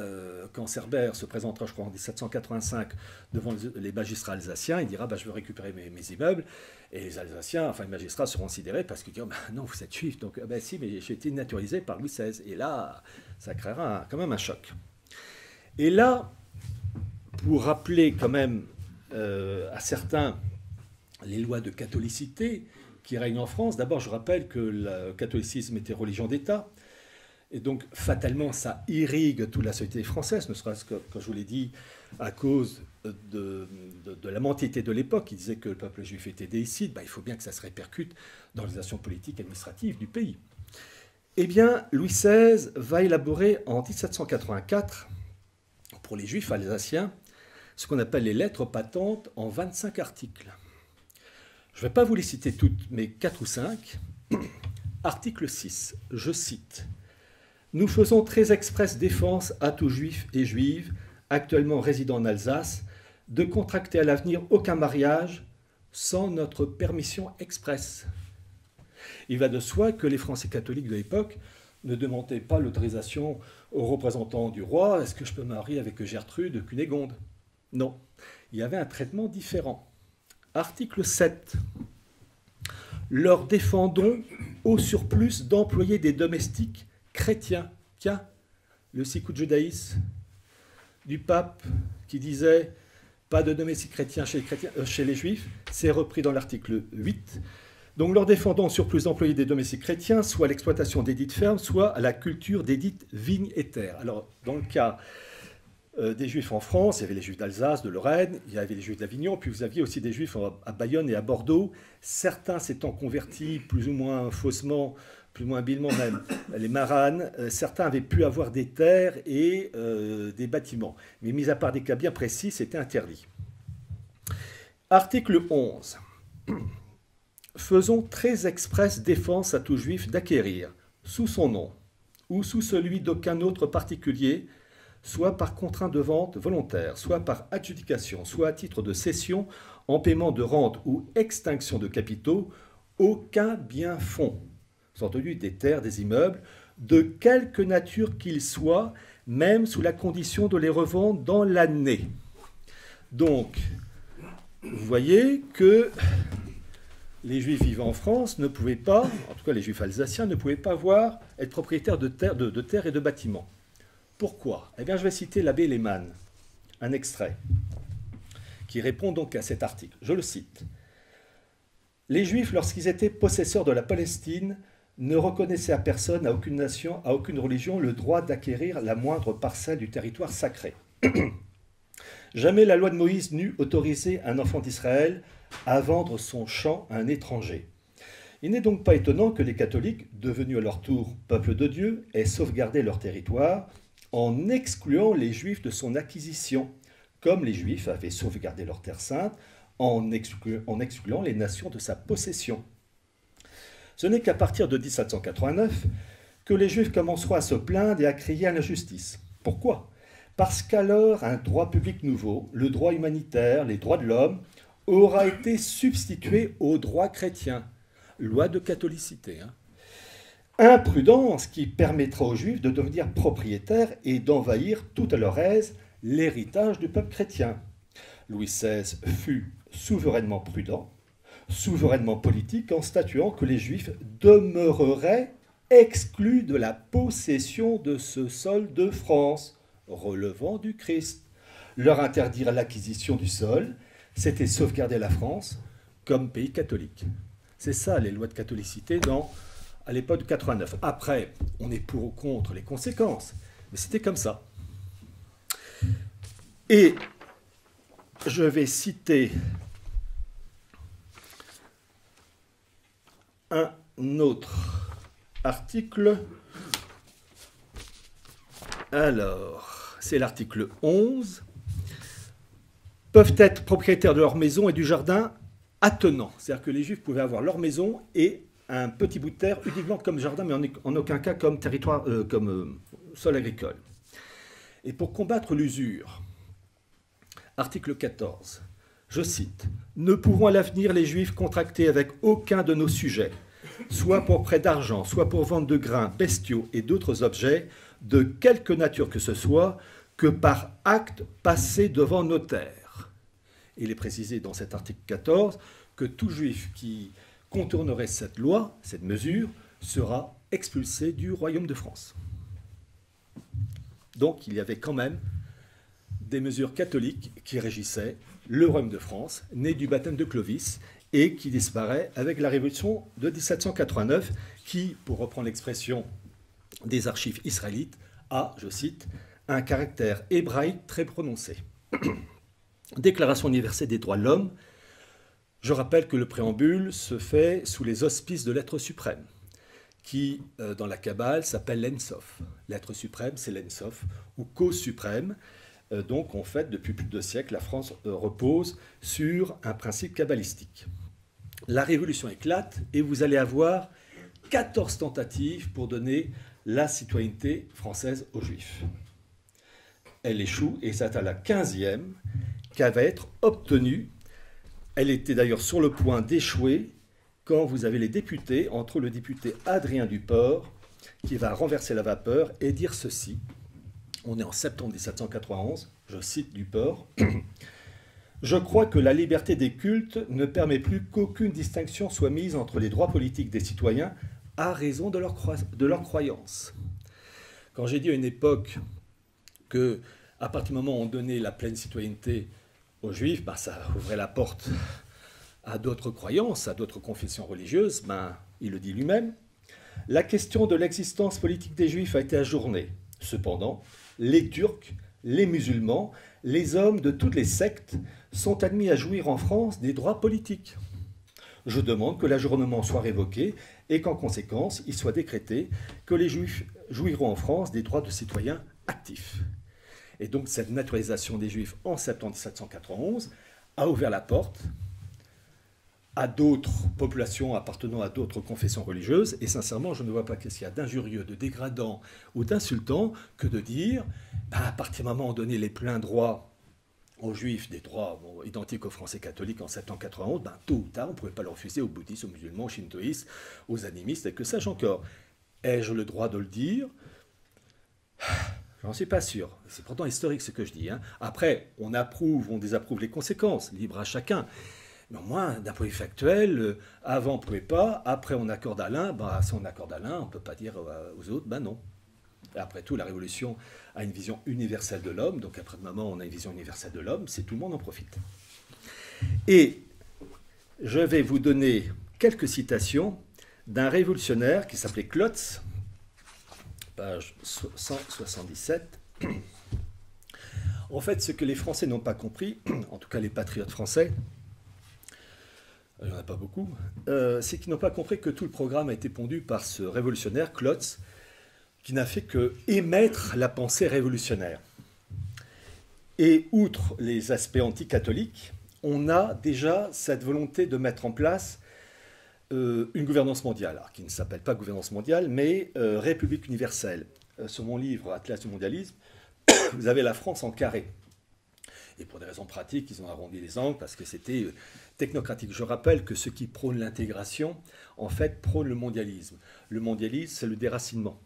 quand Cerbère se présentera, je crois, en 1785 devant les magistrats alsaciens, il dira je veux récupérer mes immeubles. Et les Alsaciens, enfin les magistrats, seront sidérés parce qu'ils diront non, vous êtes juif. Donc, si, mais j'ai été naturalisé par Louis XVI. Et là, ça créera quand même un choc. Et là, pour rappeler quand même à certains les lois de catholicité qui règnent en France, d'abord, je rappelle que le catholicisme était religion d'État. Et donc, fatalement, ça irrigue toute la société française, ne serait-ce que, comme je vous l'ai dit, à cause de la mentalité de l'époque, qui disait que le peuple juif était déicide. Il faut bien que ça se répercute dans l'organisation politique et administrative du pays. Eh bien, Louis XVI va élaborer en 1784, pour les juifs alsaciens, ce qu'on appelle les lettres patentes en 25 articles. Je ne vais pas vous les citer toutes, mais 4 ou 5. Article 6, je cite. Nous faisons très expresse défense à tout juif et juive, actuellement résidant en Alsace, de contracter à l'avenir aucun mariage sans notre permission expresse. Il va de soi que les Français catholiques de l'époque ne demandaient pas l'autorisation aux représentants du roi. Est-ce que je peux me marier avec Gertrude Cunégonde? Non. Il y avait un traitement différent. Article 7. Leur défendons au surplus d'employer des domestiques chrétiens. Tiens, le sikou de judaïsme du pape qui disait pas de domestiques chrétiens chez les juifs, c'est repris dans l'article 8. Donc leur défendant sur plus d'employés des domestiques chrétiens, soit à l'exploitation des dites fermes, soit à la culture des dites vignes et terres. Alors dans le cas des juifs en France, il y avait les juifs d'Alsace, de Lorraine, il y avait les juifs d'Avignon, puis vous aviez aussi des juifs à Bayonne et à Bordeaux, certains s'étant convertis plus ou moins faussement, plus ou moins habilement même, les maranes, certains avaient pu avoir des terres et des bâtiments. Mais mis à part des cas bien précis, c'était interdit. Article 11. Faisons très expresse défense à tout juif d'acquérir, sous son nom, ou sous celui d'aucun autre particulier, soit par contrainte de vente volontaire, soit par adjudication, soit à titre de cession, en paiement de rente ou extinction de capitaux, aucun bien fonds, entendu des terres, des immeubles, de quelque nature qu'ils soient, même sous la condition de les revendre dans l'année. Donc, vous voyez que les juifs vivant en France ne pouvaient pas, en tout cas les juifs alsaciens, ne pouvaient pas être propriétaires de terres et de bâtiments. Pourquoi? Eh bien, je vais citer l'abbé Lehmann, un extrait, qui répond donc à cet article. Je le cite. Les Juifs, lorsqu'ils étaient possesseurs de la Palestine, ne reconnaissaient à personne, à aucune nation, à aucune religion, le droit d'acquérir la moindre parcelle du territoire sacré. Jamais la loi de Moïse n'eût autorisé un enfant d'Israël à vendre son champ à un étranger. Il n'est donc pas étonnant que les catholiques, devenus à leur tour peuple de Dieu, aient sauvegardé leur territoire en excluant les Juifs de son acquisition, comme les Juifs avaient sauvegardé leur terre sainte en excluant les nations de sa possession. Ce n'est qu'à partir de 1789 que les Juifs commenceront à se plaindre et à crier à l'injustice. Pourquoi? Parce qu'alors un droit public nouveau, le droit humanitaire, les droits de l'homme, aura été substitué au droit chrétien, loi de catholicité. Imprudence qui permettra aux Juifs de devenir propriétaires et d'envahir tout à leur aise l'héritage du peuple chrétien. Louis XVI fut souverainement prudent, souverainement politique en statuant que les Juifs demeureraient exclus de la possession de ce sol de France, relevant du Christ. Leur interdire l'acquisition du sol, c'était sauvegarder la France comme pays catholique. C'est ça les lois de catholicité à l'époque de 89. Après, on est pour ou contre les conséquences, mais c'était comme ça. Et je vais citer un autre article. Alors, c'est l'article 11. Peuvent être propriétaires de leur maison et du jardin attenant. C'est-à-dire que les Juifs pouvaient avoir leur maison et un petit bout de terre uniquement comme jardin, mais en aucun cas comme territoire, comme sol agricole. Et pour combattre l'usure, article 14, je cite, « Ne pouvons à l'avenir les Juifs contracter avec aucun de nos sujets, soit pour prêt d'argent, soit pour vente de grains, bestiaux et d'autres objets, de quelque nature que ce soit, que par acte passé devant notaire. » Il est précisé dans cet article 14 que tout Juif qui contournerait cette loi, cette mesure, sera expulsé du royaume de France. Donc il y avait quand même des mesures catholiques qui régissaient le royaume de France, né du baptême de Clovis, et qui disparaît avec la Révolution de 1789, qui, pour reprendre l'expression des archives israélites, a, je cite, un caractère hébraïque très prononcé. Déclaration universelle des droits de l'homme. Je rappelle que le préambule se fait sous les auspices de l'être suprême, qui, dans la Kabbale, s'appelle l'Ensof. L'être suprême, c'est l'Ensof, ou cause suprême. Donc, en fait, depuis plus de 2 siècles, la France repose sur un principe kabbalistique. La Révolution éclate et vous allez avoir 14 tentatives pour donner la citoyenneté française aux Juifs. Elle échoue et c'est à la 15e qu'elle va être obtenue. Elle était d'ailleurs sur le point d'échouer quand vous avez les députés, entre le député Adrien Duport, qui va renverser la vapeur et dire ceci. On est en septembre 1791, je cite Duport. « Je crois que la liberté des cultes ne permet plus qu'aucune distinction soit mise entre les droits politiques des citoyens à raison de leur croyance. » Quand j'ai dit à une époque que, à partir du moment où on donnait la pleine citoyenneté aux Juifs, ça ouvrait la porte à d'autres croyances, à d'autres confessions religieuses, il le dit lui-même. La question de l'existence politique des Juifs a été ajournée. Cependant, les Turcs, les musulmans, les hommes de toutes les sectes sont admis à jouir en France des droits politiques. Je demande que l'ajournement soit révoqué et qu'en conséquence, il soit décrété que les Juifs jouiront en France des droits de citoyens actifs. Et donc cette naturalisation des Juifs en septembre 1791 a ouvert la porte à d'autres populations appartenant à d'autres confessions religieuses. Et sincèrement, je ne vois pas qu'est-ce qu'il y a d'injurieux, de dégradant ou d'insultant que de dire, à partir du moment où on donnait les pleins droits aux Juifs, des droits identiques aux Français catholiques en 1791, tôt ou tard, on ne pouvait pas le refuser aux bouddhistes, aux musulmans, aux shintoïstes, aux animistes, et que sais-je encore. Ai-je le droit de le dire ? J'en suis pas sûr. C'est pourtant historique ce que je dis. Après, on approuve, on désapprouve les conséquences, libre à chacun. Mais au moins, d'un point de vue factuel, avant on ne pouvait pas, après on accorde à l'un, si on accorde à l'un, on ne peut pas dire aux autres, non. Et après tout, la Révolution a une vision universelle de l'homme, donc après le moment où on a une vision universelle de l'homme, c'est tout le monde en profite. Et je vais vous donner quelques citations d'un révolutionnaire qui s'appelait Klotz, page 177. En fait, ce que les Français n'ont pas compris, en tout cas les patriotes français, il n'y en a pas beaucoup, c'est qu'ils n'ont pas compris que tout le programme a été pondu par ce révolutionnaire, Klotz, qui n'a fait que émettre la pensée révolutionnaire. Et outre les aspects anticatholiques, on a déjà cette volonté de mettre en place une gouvernance mondiale, alors, qui ne s'appelle pas gouvernance mondiale, mais République universelle. Sur mon livre Atlas du mondialisme, vous avez la France en carré. Et pour des raisons pratiques, ils ont arrondi les angles parce que c'était technocratique. Je rappelle que ceux qui prônent l'intégration, en fait, prônent le mondialisme. Le mondialisme, c'est le déracinement.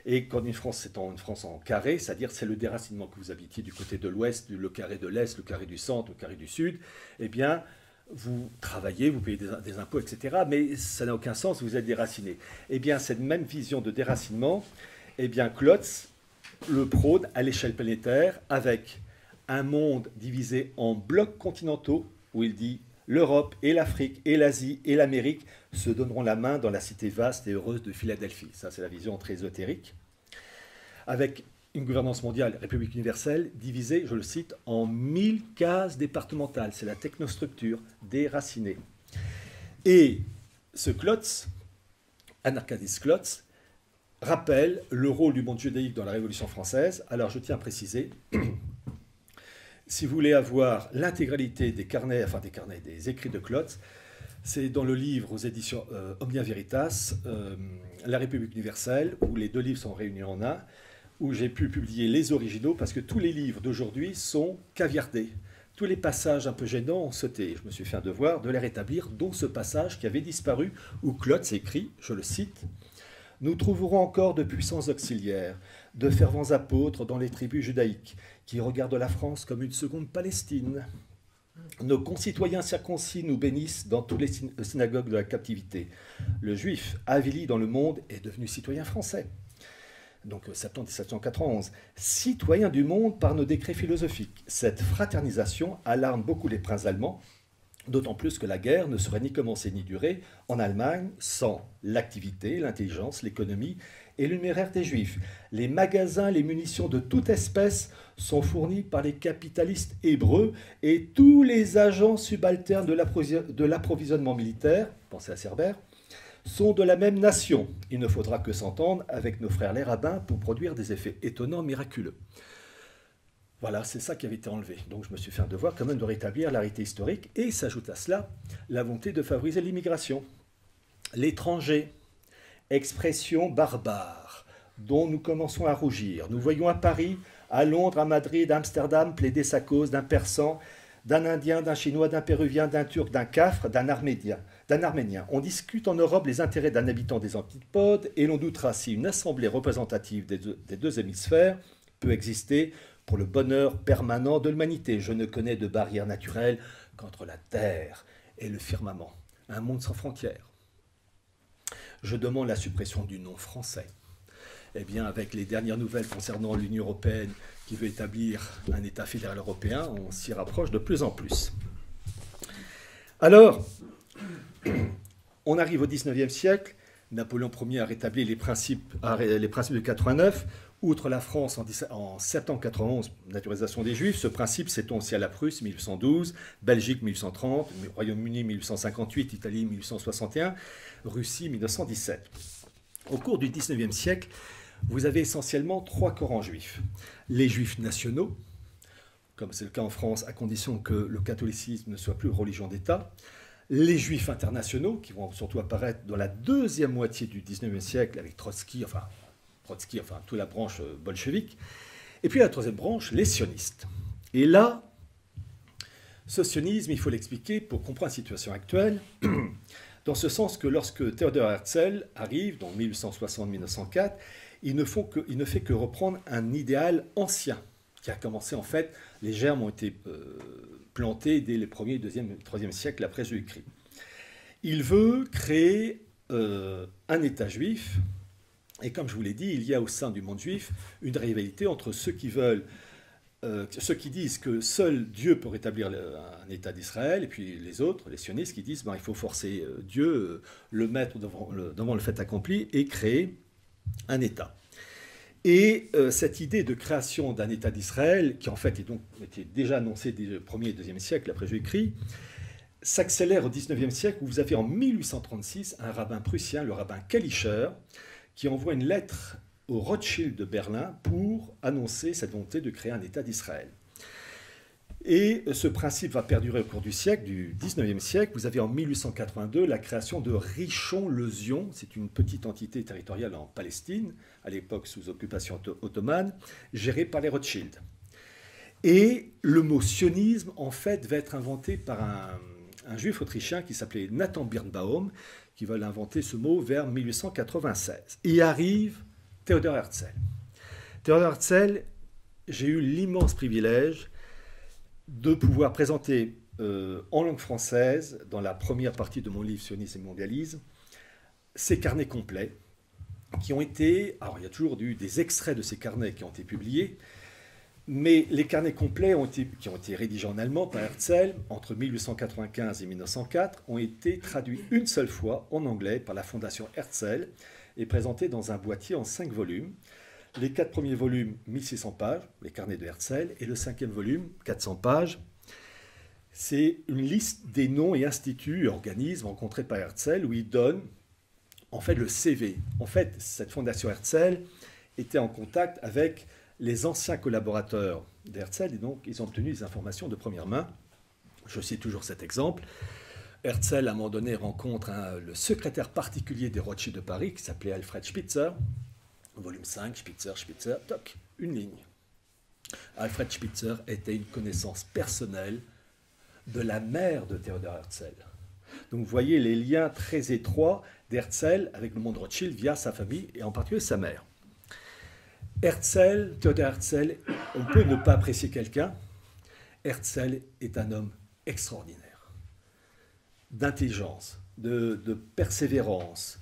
Et quand une France, c'est une France en carré, c'est-à-dire c'est le déracinement que vous habitiez du côté de l'ouest, le carré de l'est, le carré du centre, le carré du sud, eh bien, vous travaillez, vous payez des impôts, etc., mais ça n'a aucun sens, vous êtes déraciné. Eh bien, cette même vision de déracinement, eh bien, Klotz le prône à l'échelle planétaire avec un monde divisé en blocs continentaux, où il dit l'Europe et l'Afrique et l'Asie et l'Amérique se donneront la main dans la cité vaste et heureuse de Philadelphie. Ça, c'est la vision très ésotérique. Avec une gouvernance mondiale, République universelle, divisée, je le cite, en 1000 cases départementales. C'est la technostructure déracinée. Et ce Klotz, Anarkadis Klotz, rappelle le rôle du monde judaïque dans la Révolution française. Alors, je tiens à préciser, si vous voulez avoir l'intégralité des carnets, des écrits de Klotz, c'est dans le livre aux éditions Omnia Veritas, La République universelle, où les deux livres sont réunis en un, où j'ai pu publier les originaux, parce que tous les livres d'aujourd'hui sont caviardés. Tous les passages un peu gênants ont sauté. Je me suis fait un devoir de les rétablir, dont ce passage qui avait disparu, où Klotz écrit, je le cite, « Nous trouverons encore de puissants auxiliaires, de fervents apôtres dans les tribus judaïques, qui regardent la France comme une seconde Palestine. Nos concitoyens circoncis nous bénissent dans toutes les synagogues de la captivité. Le juif, avili dans le monde, est devenu citoyen français. » Donc septembre 1791, citoyen du monde par nos décrets philosophiques. Cette fraternisation alarme beaucoup les princes allemands, d'autant plus que la guerre ne serait ni commencée ni durée en Allemagne sans l'activité, l'intelligence, l'économie et le numéraire des Juifs. Les magasins, les munitions de toute espèce sont fournis par les capitalistes hébreux et tous les agents subalternes de l'approvisionnement militaire, pensez à Cerbère, sont de la même nation. Il ne faudra que s'entendre avec nos frères les rabbins pour produire des effets étonnants, miraculeux. Voilà, c'est ça qui avait été enlevé. Donc je me suis fait un devoir quand même de rétablir la réalité historique et s'ajoute à cela la volonté de favoriser l'immigration. L'étranger, expression barbare dont nous commençons à rougir. Nous voyons à Paris, à Londres, à Madrid, à Amsterdam plaider sa cause d'un Persan, d'un Indien, d'un Chinois, d'un Péruvien, d'un Turc, d'un Cafre, d'un Arménien. On discute en Europe les intérêts d'un habitant des antipodes et l'on doutera si une assemblée représentative des deux hémisphères peut exister pour le bonheur permanent de l'humanité. Je ne connais de barrière naturelle qu'entre la terre et le firmament. Un monde sans frontières. Je demande la suppression du nom français. Eh bien, avec les dernières nouvelles concernant l'Union européenne qui veut établir un État fédéral européen, on s'y rapproche de plus en plus. Alors, on arrive au XIXe siècle. Napoléon Ier a rétabli les principes de 89. Outre la France en septembre 91, naturalisation des Juifs, ce principe s'étend aussi à la Prusse, 1812, Belgique, 1830, Royaume-Uni, 1858, Italie, 1861, Russie, 1917. Au cours du XIXe siècle, vous avez essentiellement trois courants juifs. Les Juifs nationaux, comme c'est le cas en France, à condition que le catholicisme ne soit plus religion d'État. Les Juifs internationaux, qui vont surtout apparaître dans la deuxième moitié du XIXe siècle avec Trotsky, enfin toute la branche bolchevique. Et puis la troisième branche, les sionistes. Et là, ce sionisme, il faut l'expliquer pour comprendre la situation actuelle, dans ce sens que lorsque Theodor Herzl arrive, dans 1860-1904, il ne fait que reprendre un idéal ancien, qui a commencé en fait, les germes ont été plantés dès les 1er, 2e, 3e siècles après Jésus-Christ. Il veut créer un État juif. Et comme je vous l'ai dit, il y a au sein du monde juif une rivalité entre ceux qui disent que seul Dieu peut rétablir un État d'Israël, et puis les autres, les sionistes, qui disent il faut forcer Dieu, le mettre devant le fait accompli, et créer un État. Et cette idée de création d'un État d'Israël, qui en fait était déjà annoncée dès le 1er et 2e siècle après Jésus-Christ, s'accélère au 19e siècle, où vous avez en 1836 un rabbin prussien, le rabbin Kalischer, qui envoie une lettre au Rothschild de Berlin pour annoncer cette volonté de créer un État d'Israël. Et ce principe va perdurer au cours du siècle, du 19e siècle. Vous avez en 1882 la création de Rishon-LeZion, c'est une petite entité territoriale en Palestine, à l'époque sous occupation ottomane, gérée par les Rothschild. Et le mot sionisme, en fait, va être inventé par un juif autrichien qui s'appelait Nathan Birnbaum, qui va inventer ce mot vers 1896. Et arrive Theodor Herzl. Theodor Herzl, j'ai eu l'immense privilège de pouvoir présenter en langue française, dans la première partie de mon livre Sionisme et mondialisme, ces carnets complets qui ont été... Alors, il y a toujours des extraits de ces carnets qui ont été publiés, mais les carnets complets qui ont été rédigés en allemand par Herzl entre 1895 et 1904 ont été traduits une seule fois en anglais par la Fondation Herzl et présentés dans un boîtier en 5 volumes. Les 4 premiers volumes, 1600 pages, les carnets de Herzl, et le 5e volume, 400 pages. C'est une liste des noms et instituts et organismes rencontrés par Herzl où il donne en fait le CV. En fait, cette Fondation Herzl était en contact avec les anciens collaborateurs d'Herzl et donc ils ont obtenu des informations de première main. Je cite toujours cet exemple. Herzl, à un moment donné, rencontre le secrétaire particulier des Rothschild de Paris qui s'appelait Alfred Spitzer. Volume 5, Spitzer, toc, une ligne. Alfred Spitzer était une connaissance personnelle de la mère de Theodor Herzl. Donc vous voyez les liens très étroits d'Herzl avec le monde Rothschild via sa famille et en particulier sa mère. Theodor Herzl, on peut ne pas apprécier quelqu'un. Herzl est un homme extraordinaire, d'intelligence, de persévérance.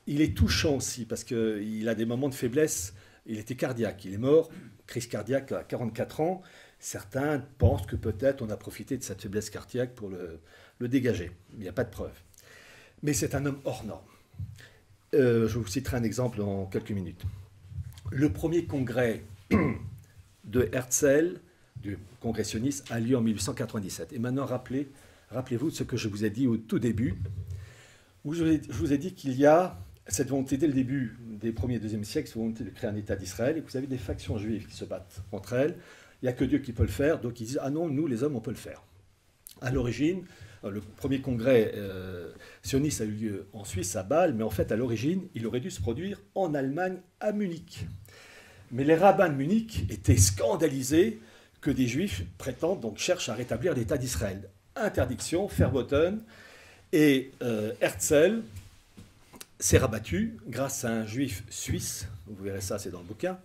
Il est touchant aussi parce qu'il a des moments de faiblesse. Il était cardiaque, il est mort, crise cardiaque à 44 ans. Certains pensent que peut-être on a profité de cette faiblesse cardiaque pour le dégager. Il n'y a pas de preuve. Mais c'est un homme hors norme. Je vous citerai un exemple dans quelques minutes. Le premier congrès de Herzl, du congrès sioniste, a lieu en 1897. Et maintenant, rappelez-vous de ce que je vous ai dit au tout début, où je vous ai dit qu'il y a cette volonté dès le début des 1er et 2e siècles, cette volonté de créer un État d'Israël, et que vous avez des factions juives qui se battent entre elles. Il n'y a que Dieu qui peut le faire, donc ils disent « Ah non, nous, les hommes, on peut le faire ». À l'origine, le premier congrès sioniste a eu lieu en Suisse, à Bâle, mais en fait, à l'origine, il aurait dû se produire en Allemagne, à Munich. Mais les rabbins de Munich étaient scandalisés que des juifs prétendent, donc cherchent à rétablir l'État d'Israël. Interdiction, Verboten, et Herzl s'est rabattu grâce à un juif suisse, vous verrez ça, c'est dans le bouquin,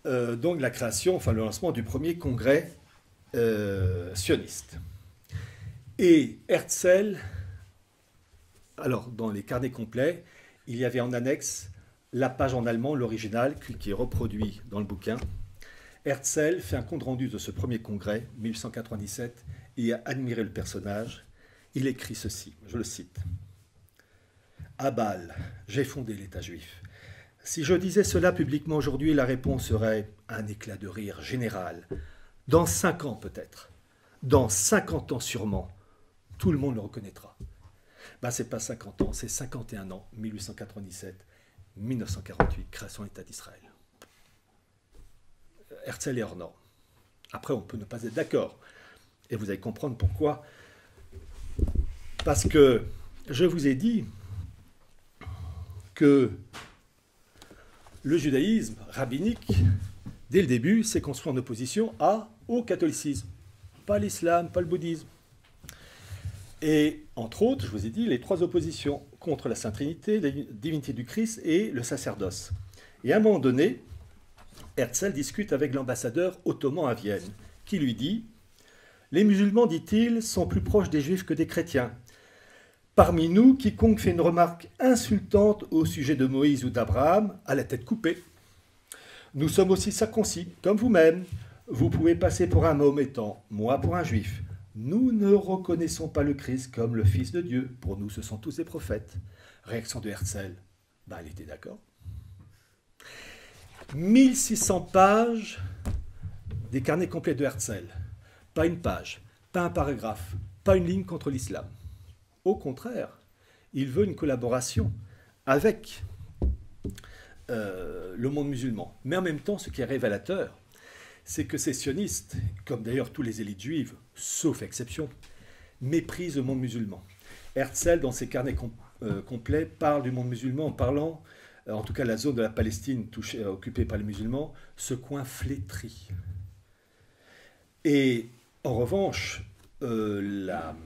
donc la création, enfin le lancement du premier congrès sioniste. Et Herzl, alors dans les carnets complets, il y avait en annexe la page en allemand, l'original, qui est reproduit dans le bouquin. Herzl fait un compte-rendu de ce premier congrès, 1897, et a admiré le personnage. Il écrit ceci, je le cite. « À Bâle, j'ai fondé l'État juif. Si je disais cela publiquement aujourd'hui, la réponse serait un éclat de rire général. Dans 5 ans peut-être, dans 50 ans sûrement, tout le monde le reconnaîtra. » Ben, ce n'est pas 50 ans, c'est 51 ans, 1897-1948, création de l'État d'Israël. Herzl est hors norme. Après, on peut ne pas être d'accord. Et vous allez comprendre pourquoi. Parce que je vous ai dit que le judaïsme rabbinique, dès le début, s'est construit en opposition au catholicisme. Pas l'islam, pas le bouddhisme. Et entre autres, je vous ai dit, les 3 oppositions contre la Sainte Trinité, la divinité du Christ et le sacerdoce. Et à un moment donné, Herzl discute avec l'ambassadeur ottoman à Vienne, qui lui dit « Les musulmans, dit-il, sont plus proches des juifs que des chrétiens. Parmi nous, quiconque fait une remarque insultante au sujet de Moïse ou d'Abraham a la tête coupée. Nous sommes aussi circoncis, comme vous-même. Vous pouvez passer pour un Mahométan, moi pour un juif. Nous ne reconnaissons pas le Christ comme le Fils de Dieu. Pour nous, ce sont tous des prophètes. » Réaction de Herzl. Ben, elle était d'accord. 1600 pages des carnets complets de Herzl. Pas une page, pas un paragraphe, pas une ligne contre l'islam. Au contraire, il veut une collaboration avec le monde musulman. Mais en même temps, ce qui est révélateur, c'est que ces sionistes, comme d'ailleurs tous les élites juives, sauf exception, méprisent le monde musulman. Herzl, dans ses carnets complets, parle du monde musulman en parlant, en tout cas la zone de la Palestine occupée par les musulmans, ce coin flétri. Et en revanche, la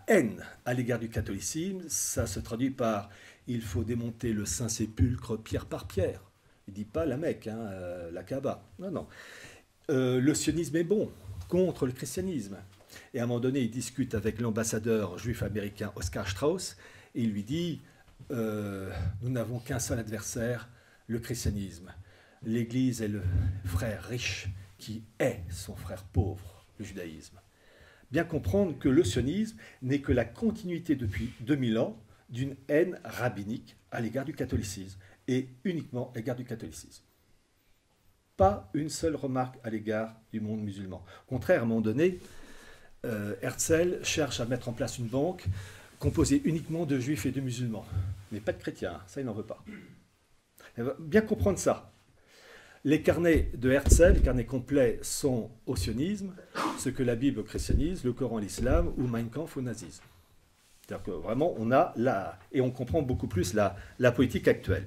haine à l'égard du catholicisme, ça se traduit par « il faut démonter le Saint-Sépulcre pierre par pierre ». Il ne dit pas la Mecque, la Kaaba. Non, non. Le sionisme est bon, contre le christianisme. Et à un moment donné, il discute avec l'ambassadeur juif américain Oscar Strauss, et il lui dit nous n'avons qu'un seul adversaire, le christianisme. L'Église est le frère riche qui est son frère pauvre, le judaïsme. Bien comprendre que le sionisme n'est que la continuité depuis 2000 ans d'une haine rabbinique à l'égard du catholicisme, et uniquement à l'égard du catholicisme. Pas une seule remarque à l'égard du monde musulman. Au contraire, à un moment donné, Herzl cherche à mettre en place une banque composée uniquement de juifs et de musulmans, mais pas de chrétiens, ça il n'en veut pas. Bien comprendre ça. Les carnets de Herzl, les carnets complets, sont au sionisme, ce que la Bible au christianisme, le Coran à l'islam ou Mein Kampf au nazisme. C'est-à-dire que vraiment, on a là, et on comprend beaucoup plus la politique actuelle.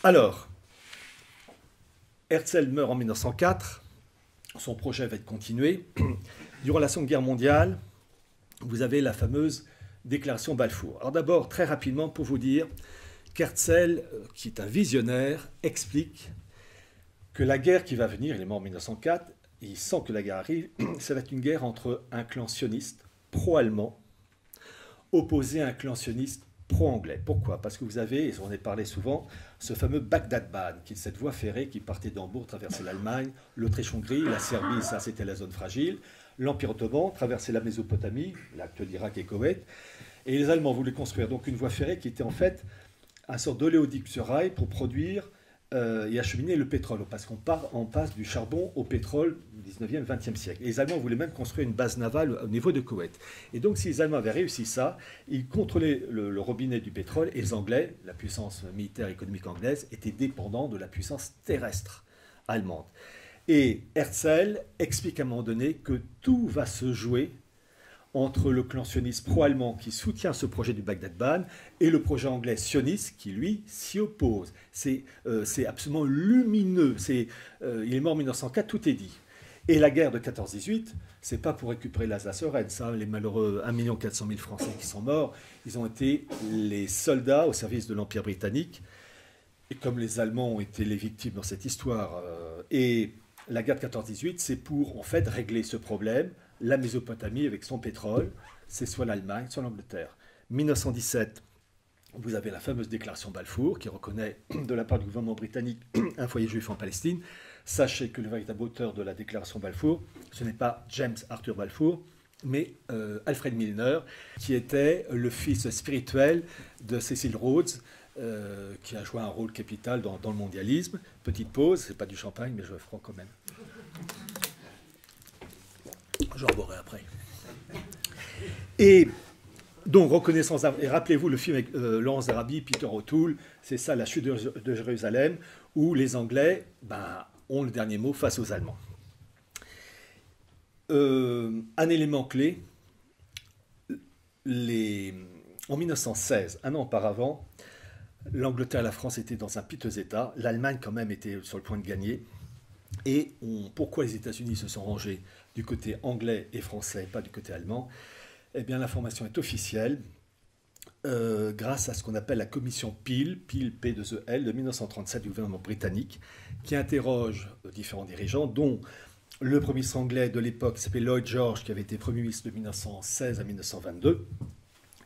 Alors, Herzl meurt en 1904, son projet va être continué. Durant la Seconde Guerre mondiale, vous avez la fameuse déclaration Balfour. Alors d'abord, très rapidement, pour vous dire qu'Herzl, qui est un visionnaire, explique que la guerre qui va venir, il est mort en 1904, et il sent que la guerre arrive, ça va être une guerre entre un clan sioniste pro-allemand opposé à un clan sioniste pro-anglais. Pourquoi? Parce que vous avez, et on en a parlé souvent, ce fameux Bagdad-Bahn, qui est cette voie ferrée qui partait d'Hambourg, traversait l'Allemagne, l'Autriche-Hongrie, la Serbie, ça c'était la zone fragile, l'Empire ottoman traversait la Mésopotamie, l'actuel Irak et Koweït, et les Allemands voulaient construire donc une voie ferrée qui était en fait un sort d'oléoduc sur rail pour produire et acheminer le pétrole, parce qu'on passe du charbon au pétrole du 19e, 20e siècle. Et les Allemands voulaient même construire une base navale au niveau de Koweït. Et donc, si les Allemands avaient réussi ça, ils contrôlaient le robinet du pétrole, et les Anglais, la puissance militaire et économique anglaise, étaient dépendants de la puissance terrestre allemande. Et Herzl explique à un moment donné que tout va se jouer entre le clan sioniste pro-allemand qui soutient ce projet du Bagdad-Bahn et le projet anglais sioniste qui, lui, s'y oppose. C'est absolument lumineux. Il est mort en 1904, tout est dit. Et la guerre de 14-18, c'est pas pour récupérer l'Alsace-Lorraine. Ça, les malheureux 1 400 000 Français qui sont morts, ils ont été les soldats au service de l'Empire britannique. Et comme les Allemands ont été les victimes dans cette histoire. Et la guerre de 14-18, c'est pour, en fait, régler ce problème. La Mésopotamie avec son pétrole, c'est soit l'Allemagne, soit l'Angleterre. 1917, vous avez la fameuse déclaration Balfour qui reconnaît de la part du gouvernement britannique un foyer juif en Palestine. Sachez que le véritable auteur de la déclaration Balfour, ce n'est pas James Arthur Balfour, mais Alfred Milner, qui était le fils spirituel de Cecil Rhodes, qui a joué un rôle capital dans le mondialisme. Petite pause, c'est pas du champagne, mais je ferai quand même. J'en boirai après. Et donc, reconnaissance. Et rappelez-vous le film avec Laurence d'Arabie, Peter O'Toole, c'est ça, la chute de Jérusalem, où les Anglais ont le dernier mot face aux Allemands. Un élément clé, en 1916, un an auparavant, l'Angleterre et la France étaient dans un piteux état. L'Allemagne, quand même, était sur le point de gagner. Et pourquoi les États-Unis se sont rangés du côté anglais et français, pas du côté allemand? Eh bien, l'information est officielle grâce à ce qu'on appelle la commission Peel, P2EL, de 1937 du gouvernement britannique, qui interroge différents dirigeants, dont le premier ministre anglais de l'époque, qui s'appelait Lloyd George, qui avait été Premier ministre de 1916 à 1922,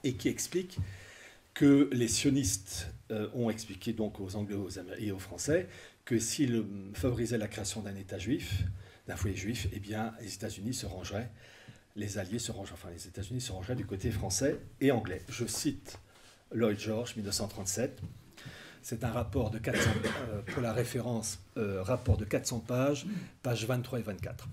et qui explique que les sionistes ont expliqué donc aux Anglais et aux Français que s'ils favorisaient la création d'un État juif, d'un foyer juif, eh bien, les États-Unis se rangeraient, les Alliés se rangeraient, enfin les États-Unis se rangeraient du côté français et anglais. Je cite Lloyd George, 1937. C'est un rapport de 400, pour la référence, rapport de 400 pages, pages 23 et 24.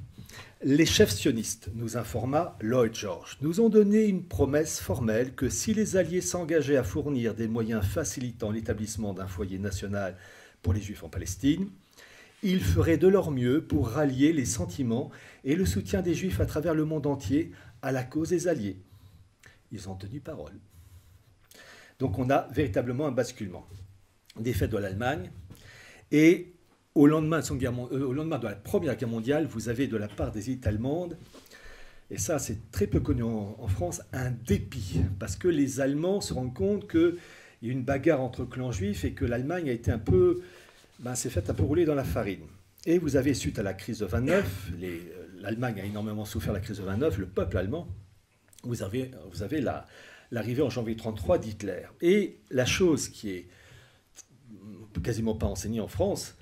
Les chefs sionistes, nous informa Lloyd George, nous ont donné une promesse formelle que si les Alliés s'engageaient à fournir des moyens facilitant l'établissement d'un foyer national pour les Juifs en Palestine, ils feraient de leur mieux pour rallier les sentiments et le soutien des Juifs à travers le monde entier à la cause des Alliés. Ils ont tenu parole. Donc on a véritablement un basculement. Défaite de l'Allemagne, et au lendemain de la Première Guerre mondiale, vous avez de la part des élites allemandes, et ça c'est très peu connu en France, un dépit, parce que les Allemands se rendent compte qu'il y a une bagarre entre clans juifs et que l'Allemagne a été un peu, s'est faite un peu rouler dans la farine. Et vous avez, suite à la crise de 29, l'Allemagne a énormément souffert de la crise de 29, le peuple allemand, vous avez l'arrivée en janvier 1933 d'Hitler. Et la chose qui est quasiment pas enseignée en France,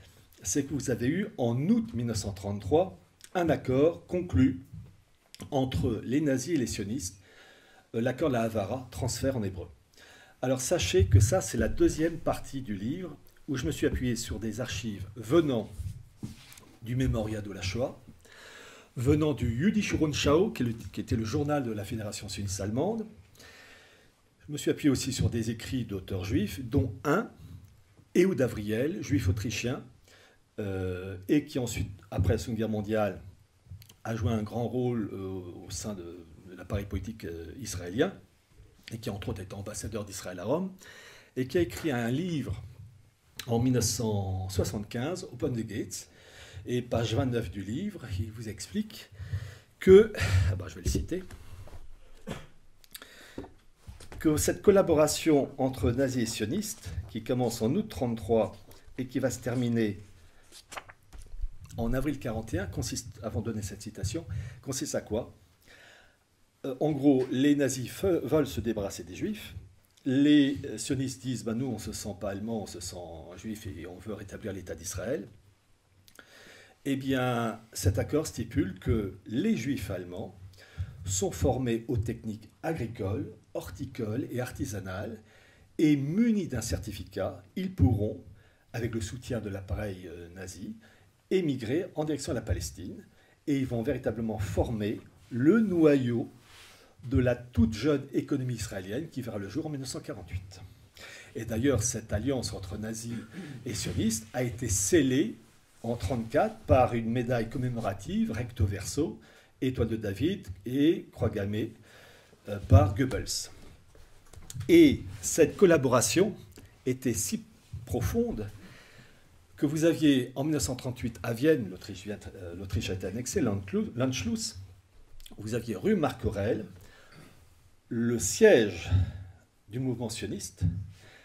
c'est que vous avez eu en août 1933 un accord conclu entre les nazis et les sionistes, l'accord de la Havara, transfert en hébreu. Alors sachez que ça, c'est la deuxième partie du livre, où je me suis appuyé sur des archives venant du Mémorial de la Shoah, venant du Jüdische Rundschau, qui était le journal de la Fédération sioniste allemande. Je me suis appuyé aussi sur des écrits d'auteurs juifs, dont un, Ehud Avriel, juif autrichien, et qui ensuite, après la Seconde Guerre mondiale, a joué un grand rôle au sein de l'appareil politique israélien, et qui entre autres est ambassadeur d'Israël à Rome, et qui a écrit un livre en 1975, Open the Gates, et page 29 du livre, il vous explique que, je vais le citer, que cette collaboration entre nazis et sionistes, qui commence en août 1933 et qui va se terminer en avril 1941, consiste, avant de donner cette citation, consiste à quoi? En gros, les nazis veulent se débarrasser des juifs. Les sionistes disent, nous, on ne se sent pas allemand, on se sent juif et on veut rétablir l'État d'Israël. Eh bien, cet accord stipule que les juifs allemands sont formés aux techniques agricoles, horticoles et artisanales, et munis d'un certificat, ils pourront, avec le soutien de l'appareil nazi, émigrer en direction de la Palestine, et ils vont véritablement former le noyau de la toute jeune économie israélienne qui verra le jour en 1948. Et d'ailleurs, cette alliance entre nazis et sionistes a été scellée en 1934 par une médaille commémorative recto verso, étoile de David et croix gammée par Goebbels. Et cette collaboration était si profonde que vous aviez en 1938 à Vienne, l'Autriche a été annexée, l'Anschluss, vous aviez rue Marc Aurèle, le siège du mouvement sioniste,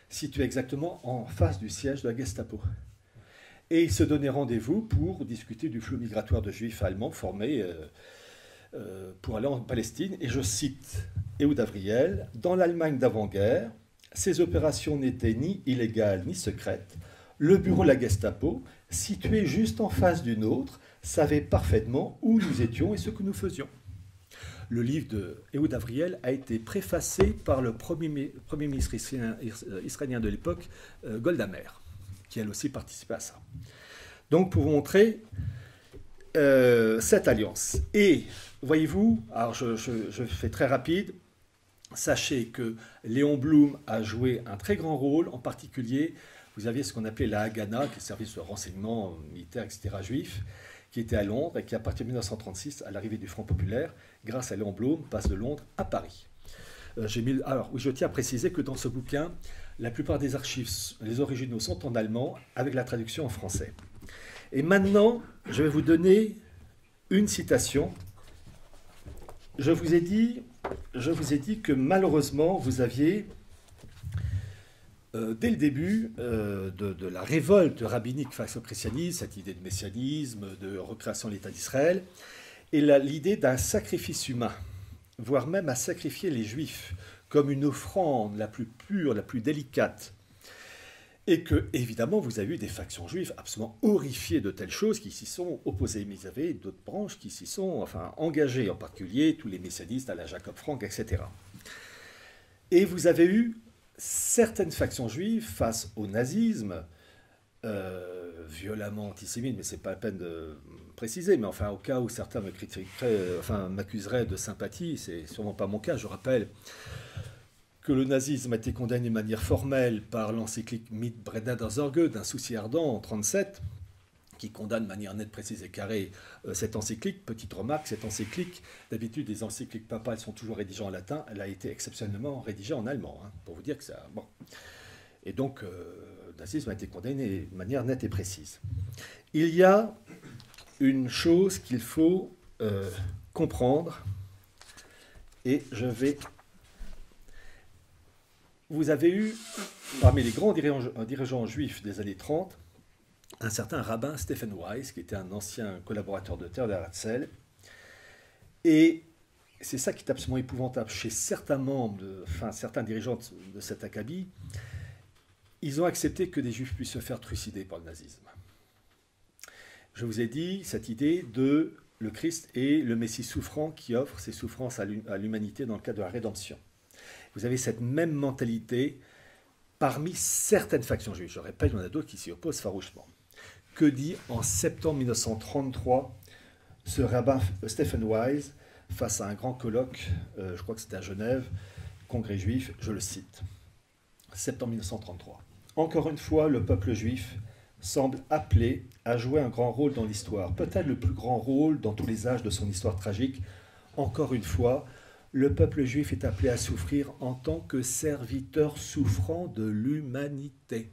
situé exactement en face du siège de la Gestapo. Et ils se donnaient rendez-vous pour discuter du flux migratoire de juifs allemands formés pour aller en Palestine. Et je cite Ehud Avriel, « Dans l'Allemagne d'avant-guerre, ces opérations n'étaient ni illégales ni secrètes. Le bureau de la Gestapo, situé juste en face du nôtre, savait parfaitement où nous étions et ce que nous faisions. » Le livre de Ehud Avriel a été préfacé par le premier ministre israélien de l'époque, Golda Meir, qui elle aussi participait à ça. Donc pour vous montrer cette alliance. Et voyez-vous, alors je fais très rapide, sachez que Léon Blum a joué un très grand rôle, en particulier, vous aviez ce qu'on appelait la Haganah, qui est le service de renseignement militaire, etc., juif, qui était à Londres et qui, à partir de 1936, à l'arrivée du Front populaire, grâce à Léon Blum, passe de Londres à Paris. Alors, oui, je tiens à préciser que dans ce bouquin, la plupart des archives, les originaux sont en allemand, avec la traduction en français. Et maintenant, je vais vous donner une citation. Je vous ai dit que malheureusement, vous aviez, dès le début de la révolte rabbinique face au christianisme, cette idée de messianisme, de recréation de l'État d'Israël, et l'idée d'un sacrifice humain, voire même à sacrifier les Juifs comme une offrande la plus pure, la plus délicate. Et que, évidemment, vous avez eu des factions juives absolument horrifiées de telles choses qui s'y sont opposées. Mais vous avez d'autres branches qui s'y sont engagées, en particulier tous les messianistes à la Jacob Frank, etc. Et vous avez eu certaines factions juives face au nazisme, violemment antisémites, mais ce n'est pas la peine de préciser, mais enfin, au cas où certains m'accuseraient de sympathie, c'est sûrement pas mon cas, je rappelle que le nazisme a été condamné de manière formelle par l'encyclique Mit brennender Sorge d'un souci ardent en 1937, qui condamne de manière nette, précise et carrée cette encyclique. Petite remarque, cette encyclique, d'habitude les encycliques papales sont toujours rédigées en latin, elle a été exceptionnellement rédigée en allemand, pour vous dire que ça... Bon. Et donc, le nazisme a été condamné de manière nette et précise. Il y a une chose qu'il faut comprendre, et je vais... Vous avez eu, parmi les grands dirigeants juifs des années 30, un certain rabbin Stephen Wise, qui était un ancien collaborateur de Theodor Herzl, Et c'est ça qui est absolument épouvantable. Chez certains membres, certains dirigeants de cet acabit, ils ont accepté que des juifs puissent se faire trucider par le nazisme. Je vous ai dit cette idée de le Christ et le Messie souffrant qui offre ses souffrances à l'humanité dans le cadre de la rédemption. Vous avez cette même mentalité parmi certaines factions juives. Je répète, il y en a d'autres qui s'y opposent farouchement. Que dit en septembre 1933 ce rabbin Stephen Wise face à un grand colloque, je crois que c'était à Genève, congrès juif, je le cite. Septembre 1933. Encore une fois, le peuple juif semble appelé à jouer un grand rôle dans l'histoire, peut-être le plus grand rôle dans tous les âges de son histoire tragique. Encore une fois, le peuple juif est appelé à souffrir en tant que serviteur souffrant de l'humanité.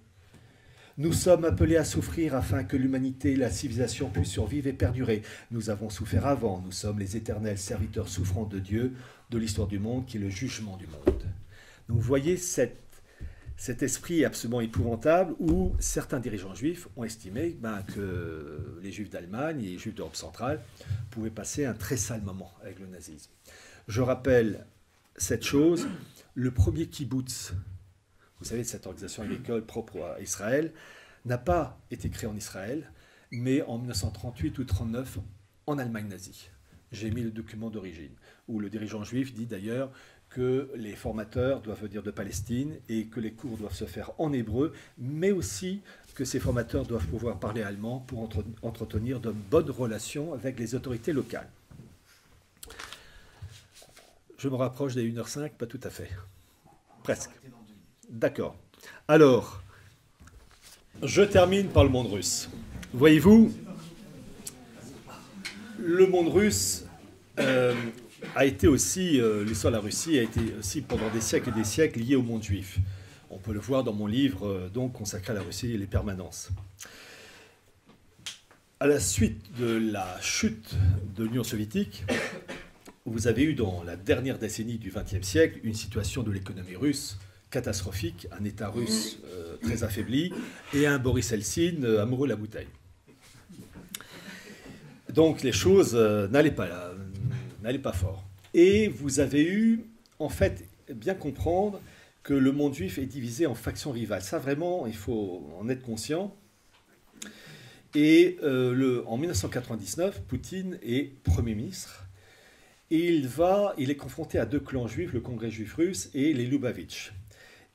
Nous sommes appelés à souffrir afin que l'humanité et la civilisation puissent survivre et perdurer. Nous avons souffert avant, nous sommes les éternels serviteurs souffrants de Dieu, de l'histoire du monde, qui est le jugement du monde. Donc vous voyez cet esprit absolument épouvantable où certains dirigeants juifs ont estimé que les juifs d'Allemagne et les juifs d'Europe centrale pouvaient passer un très sale moment avec le nazisme. Je rappelle cette chose, le premier kibbutz, vous savez, cette organisation agricole propre à Israël, n'a pas été créé en Israël, mais en 1938 ou 1939 en Allemagne nazie. J'ai mis le document d'origine, où le dirigeant juif dit d'ailleurs que les formateurs doivent venir de Palestine et que les cours doivent se faire en hébreu, mais aussi que ces formateurs doivent pouvoir parler allemand pour entretenir de bonnes relations avec les autorités locales. Je me rapproche des 1h05, pas tout à fait. Presque. D'accord. Alors, je termine par le monde russe. Voyez-vous, le monde russe a été aussi, l'histoire de la Russie a été aussi pendant des siècles et des siècles liée au monde juif. On peut le voir dans mon livre donc consacré à la Russie et les permanences. À la suite de la chute de l'Union soviétique, vous avez eu dans la dernière décennie du XXe siècle une situation de l'économie russe catastrophique, un État russe très affaibli et un Boris Eltsine amoureux de la bouteille. Donc les choses n'allaient pas fort. Et vous avez eu, en fait, bien comprendre que le monde juif est divisé en factions rivales. Ça, vraiment, il faut en être conscient. Et en 1999, Poutine est Premier ministre. Et il est confronté à deux clans juifs, le Congrès juif russe et les Lubavitch.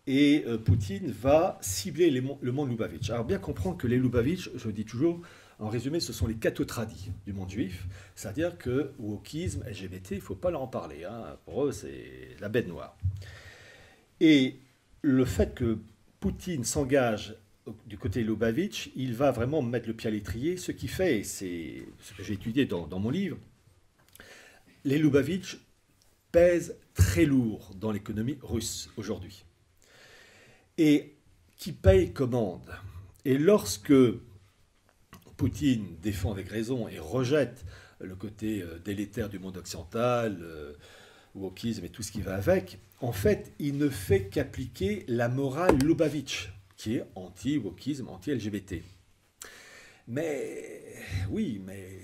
Et Poutine va cibler le monde Lubavitch. Alors bien comprendre que les Lubavitch, je dis toujours, en résumé, ce sont les cathotradis du monde juif. C'est-à-dire que wokisme, LGBT, il ne faut pas leur en parler. Hein. Pour eux, c'est la bête noire. Et le fait que Poutine s'engage du côté Lubavitch, il va vraiment mettre le pied à l'étrier. Ce qui fait, et c'est ce que j'ai étudié dans mon livre, les Lubavitch pèsent très lourd dans l'économie russe aujourd'hui. Et qui paye commande. Et lorsque Poutine défend avec raison et rejette le côté délétère du monde occidental, wokisme et tout ce qui va avec, en fait, il ne fait qu'appliquer la morale Lubavitch, qui est anti-wokisme, anti-LGBT. Mais oui, mais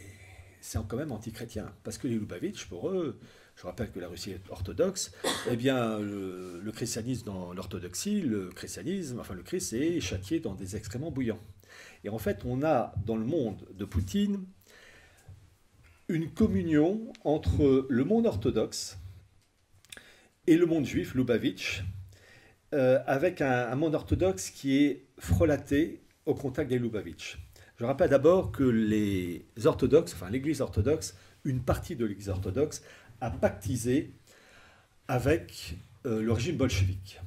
c'est quand même anti-chrétien, parce que les Lubavitch, pour eux, je rappelle que la Russie est orthodoxe, eh bien, le christianisme dans l'orthodoxie, le Christ est châtié dans des excréments bouillants. Et en fait, on a dans le monde de Poutine une communion entre le monde orthodoxe et le monde juif, Lubavitch, avec un monde orthodoxe qui est frelaté au contact des Lubavitch. Je rappelle d'abord que les orthodoxes, enfin l'Église orthodoxe, une partie de l'Église orthodoxe, a pactisé avec le régime bolchevique.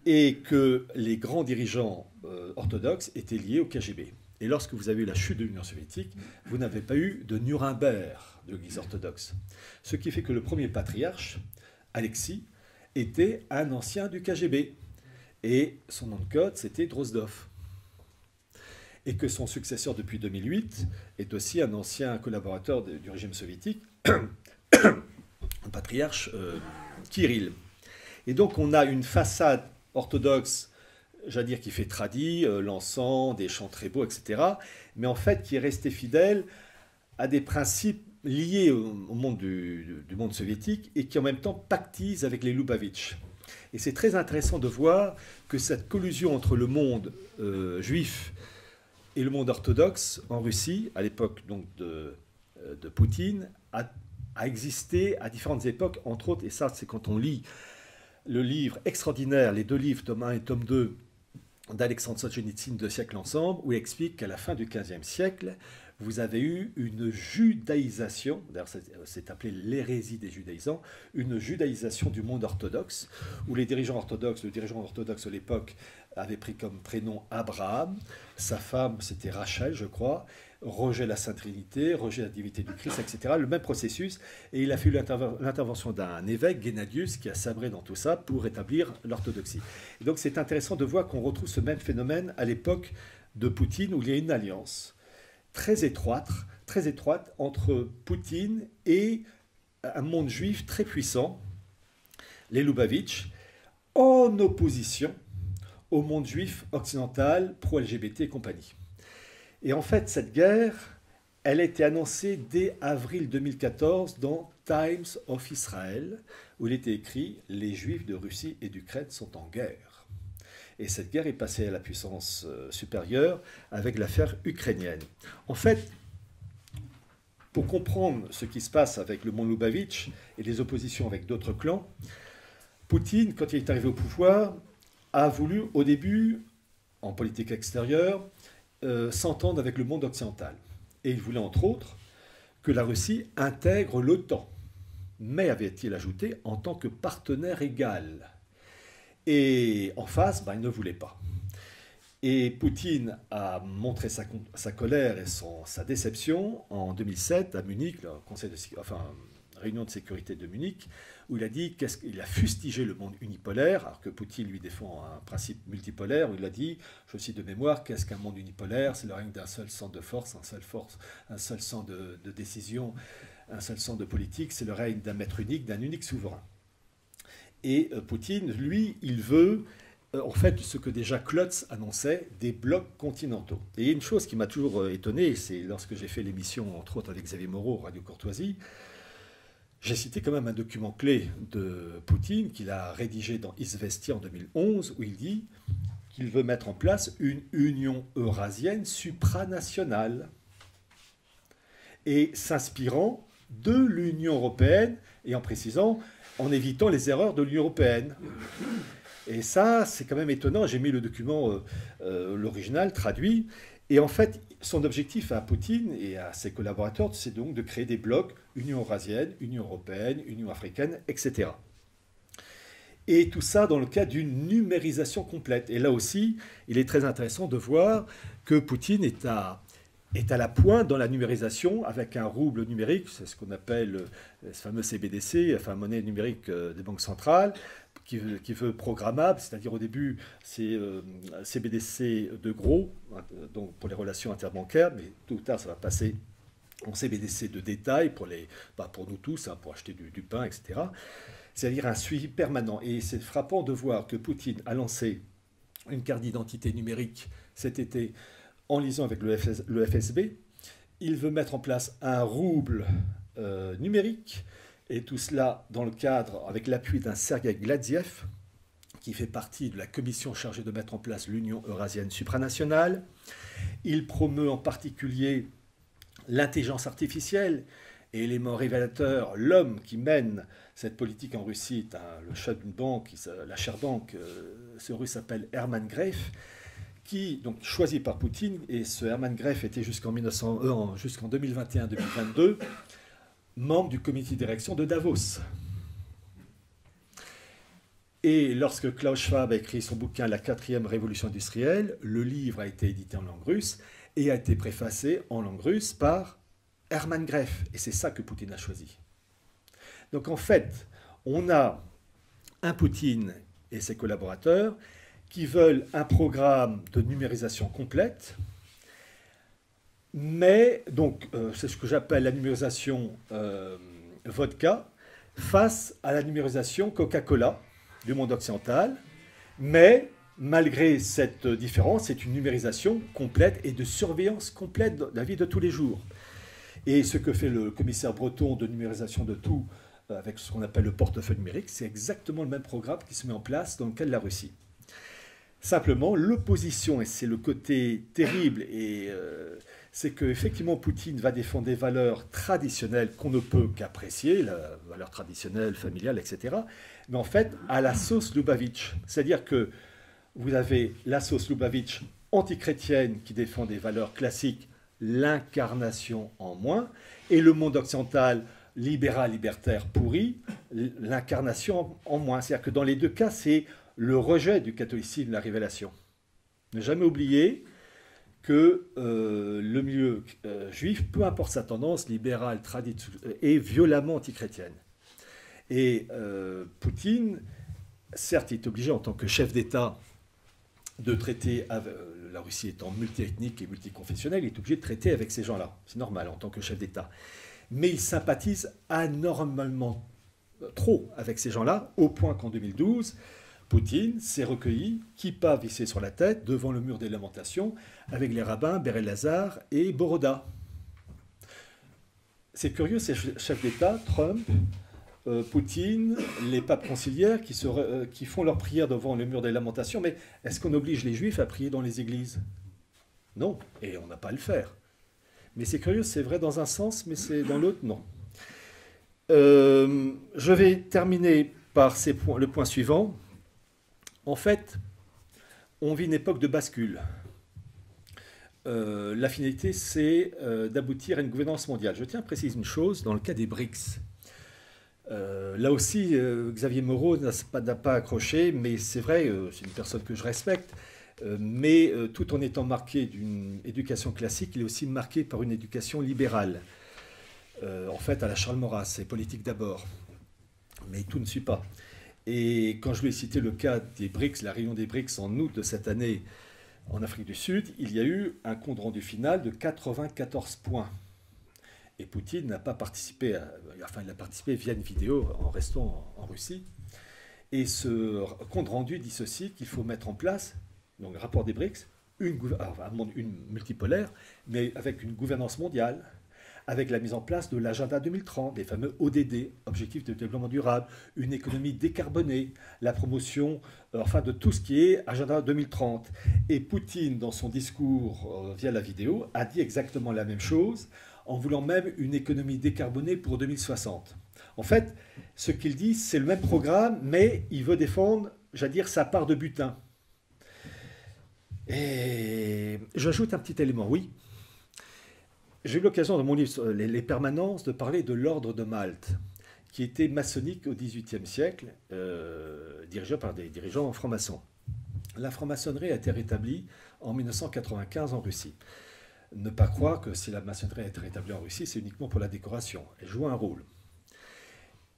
Et que les grands dirigeants orthodoxes étaient liés au KGB. Et lorsque vous avez eu la chute de l'Union soviétique, vous n'avez pas eu de Nuremberg de l'Église orthodoxe. Ce qui fait que le premier patriarche, Alexis, était un ancien du KGB. Et son nom de code, c'était Drozdov. Et que son successeur depuis 2008 est aussi un ancien collaborateur du régime soviétique, le patriarche Kirill. Et donc on a une façade orthodoxe, j'allais dire qui fait tradi, l'encens, des chants très beaux, etc., mais en fait qui est resté fidèle à des principes liés au monde du monde soviétique et qui en même temps pactisent avec les Lubavitch. Et c'est très intéressant de voir que cette collusion entre le monde juif et le monde orthodoxe en Russie, à l'époque donc de Poutine, a existé à différentes époques, entre autres, et ça c'est quand on lit le livre extraordinaire, les deux livres, tome 1 et tome 2, d'Alexandre Solzhenitsyn, 2 siècles ensemble, où il explique qu'à la fin du XVe siècle, vous avez eu une judaïsation, d'ailleurs c'est appelé l'hérésie des judaïsants, une judaïsation du monde orthodoxe, où les dirigeants orthodoxes, le dirigeant orthodoxe de l'époque avait pris comme prénom Abraham, sa femme c'était Rachel, je crois, rejet la Sainte Trinité, rejet la divinité du Christ, etc. Le même processus, et il a fallu l'intervention d'un évêque, Gennadius, qui a sabré dans tout ça pour établir l'orthodoxie. Et donc c'est intéressant de voir qu'on retrouve ce même phénomène à l'époque de Poutine, où il y a une alliance très étroite entre Poutine et un monde juif très puissant, les Lubavitch, en opposition au monde juif occidental, pro-LGBT et compagnie. Et en fait, cette guerre, elle a été annoncée dès avril 2014 dans Times of Israel, où il était écrit « Les Juifs de Russie et d'Ukraine sont en guerre ». Et cette guerre est passée à la puissance supérieure avec l'affaire ukrainienne. En fait, pour comprendre ce qui se passe avec le monde Lubavitch et les oppositions avec d'autres clans, Poutine, quand il est arrivé au pouvoir, a voulu au début, en politique extérieure, s'entendre avec le monde occidental. Et il voulait entre autres que la Russie intègre l'OTAN, mais avait-il ajouté en tant que partenaire égal. Et en face, il ne voulait pas. Et Poutine a montré sa colère et sa déception en 2007 à Munich, le conseil de, réunion de sécurité de Munich, où il a dit qu'il a fustigé le monde unipolaire, alors que Poutine lui défend un principe multipolaire, où il a dit, je cite de mémoire, qu'est-ce qu'un monde unipolaire? C'est le règne d'un seul centre de force, un seul centre de décision, un seul centre de politique, c'est le règne d'un maître unique, d'un unique souverain. Et Poutine, lui, il veut en fait ce que déjà Klotz annonçait, des blocs continentaux. Et il y a une chose qui m'a toujours étonné, c'est lorsque j'ai fait l'émission, entre autres avec Xavier Moreau, Radio Courtoisie, j'ai cité quand même un document clé de Poutine qu'il a rédigé dans Izvestia en 2011, où il dit qu'il veut mettre en place une union eurasienne supranationale et s'inspirant de l'Union européenne et en précisant, en évitant les erreurs de l'Union européenne. Et ça, c'est quand même étonnant. J'ai mis le document, l'original, traduit. Et en fait, son objectif à Poutine et à ses collaborateurs, c'est donc de créer des blocs Union eurasienne, Union européenne, Union africaine, etc. Et tout ça dans le cadre d'une numérisation complète. Et là aussi, il est très intéressant de voir que Poutine est à la pointe dans la numérisation avec un rouble numérique, c'est ce qu'on appelle ce fameux CBDC, enfin monnaie numérique des banques centrales, qui veut programmable, c'est-à-dire au début c'est CBDC de gros, donc pour les relations interbancaires, mais tôt ou tard ça va passer en CBDC de détail pour nous tous, pour acheter du pain, etc. C'est-à-dire un suivi permanent. Et c'est frappant de voir que Poutine a lancé une carte d'identité numérique cet été en liaison avec le FSB. Il veut mettre en place un rouble numérique, et tout cela dans le cadre, avec l'appui d'un Sergueï Gladziev, qui fait partie de la commission chargée de mettre en place l'Union eurasienne supranationale. Il promeut en particulier l'intelligence artificielle, et élément révélateur, l'homme qui mène cette politique en Russie est le chef d'une banque, la Share Bank, ce russe s'appelle Hermann Greff, qui, donc choisi par Poutine, et ce Hermann Greff était jusqu'en 2021-2022, membre du comité de direction de Davos. Et lorsque Klaus Schwab a écrit son bouquin « La 4e révolution industrielle », le livre a été édité en langue russe et a été préfacé en langue russe par Hermann Greff. Et c'est ça que Poutine a choisi. Donc en fait, on a un Poutine et ses collaborateurs qui veulent un programme de numérisation complète, mais donc c'est ce que j'appelle la numérisation vodka face à la numérisation Coca-Cola du monde occidental, mais malgré cette différence, c'est une numérisation complète et de surveillance complète de la vie de tous les jours. Et ce que fait le commissaire breton de numérisation de tout, avec ce qu'on appelle le portefeuille numérique, c'est exactement le même programme qui se met en place dans le cas de la Russie. Simplement, l'opposition, et c'est le côté terrible, c'est qu'effectivement Poutine va défendre des valeurs traditionnelles qu'on ne peut qu'apprécier, la valeur traditionnelle, familiale, etc. Mais en fait, à la sauce Lubavitch. C'est-à-dire que vous avez la sauce Lubavitch antichrétienne qui défend des valeurs classiques, l'incarnation en moins, et le monde occidental libéral, libertaire, pourri, l'incarnation en moins. C'est-à-dire que dans les deux cas, c'est le rejet du catholicisme, la révélation. Ne jamais oublier que le milieu juif, peu importe sa tendance, libérale, est violemment antichrétienne. Et Poutine, certes, il est obligé en tant que chef d'État de traiter, la Russie étant multiethnique et multiconfessionnelle, il est obligé de traiter avec ces gens-là. C'est normal en tant que chef d'État. Mais il sympathise anormalement trop avec ces gens-là, au point qu'en 2012, Poutine s'est recueilli, kippa vissée sur la tête, devant le mur des lamentations, avec les rabbins Ber Elazar et Boroda. C'est curieux, ces chefs d'État, Trump, Poutine, les papes conciliaires qui font leurs prières devant le mur des lamentations, mais est-ce qu'on oblige les juifs à prier dans les églises? Non, et on n'a pas à le faire. Mais c'est curieux, c'est vrai dans un sens, mais c'est dans l'autre, non. Je vais terminer par le point suivant. En fait, on vit une époque de bascule. La finalité, c'est d'aboutir à une gouvernance mondiale. Je tiens à préciser une chose, dans le cas des BRICS. Là aussi, Xavier Moreau n'a pas accroché, mais c'est vrai, c'est une personne que je respecte, mais tout en étant marqué d'une éducation classique, il est aussi marqué par une éducation libérale. En fait, à la Charles Maurras, c'est politique d'abord, mais tout ne suit pas. Et quand je lui ai cité le cas des BRICS, la réunion des BRICS en août de cette année en Afrique du Sud, il y a eu un compte rendu final de 94 points. Et Poutine n'a pas participé, enfin il a participé via une vidéo en restant en Russie. Et ce compte rendu dit ceci, qu'il faut mettre en place, donc le rapport des BRICS, un monde multipolaire, mais avec une gouvernance mondiale, avec la mise en place de l'agenda 2030, les fameux ODD, Objectifs de développement durable, une économie décarbonée, la promotion de tout ce qui est agenda 2030. Et Poutine, dans son discours via la vidéo, a dit exactement la même chose, en voulant même une économie décarbonée pour 2060. En fait, ce qu'il dit, c'est le même programme, mais il veut défendre, j'allais dire, sa part de butin. Et j'ajoute un petit élément, oui. J'ai eu l'occasion dans mon livre Les Permanences de parler de l'ordre de Malte, qui était maçonnique au XVIIIe siècle, dirigé par des dirigeants francs-maçons. La franc-maçonnerie a été rétablie en 1995 en Russie. Ne pas croire que si la maçonnerie a été rétablie en Russie, c'est uniquement pour la décoration. Elle joue un rôle.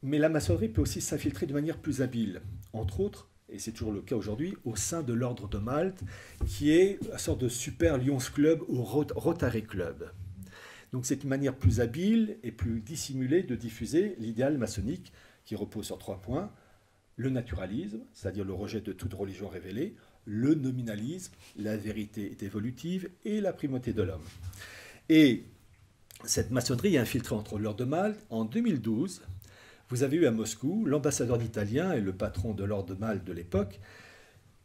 Mais la maçonnerie peut aussi s'infiltrer de manière plus habile, entre autres, et c'est toujours le cas aujourd'hui, au sein de l'ordre de Malte, qui est une sorte de super Lions Club ou Rotary Club. Donc c'est une manière plus habile et plus dissimulée de diffuser l'idéal maçonnique qui repose sur 3 points. Le naturalisme, c'est-à-dire le rejet de toute religion révélée, le nominalisme, la vérité est évolutive, et la primauté de l'homme. Et cette maçonnerie est infiltrée entre l'ordre de Malte. En 2012, vous avez eu à Moscou l'ambassadeur italien et le patron de l'ordre de Malte de l'époque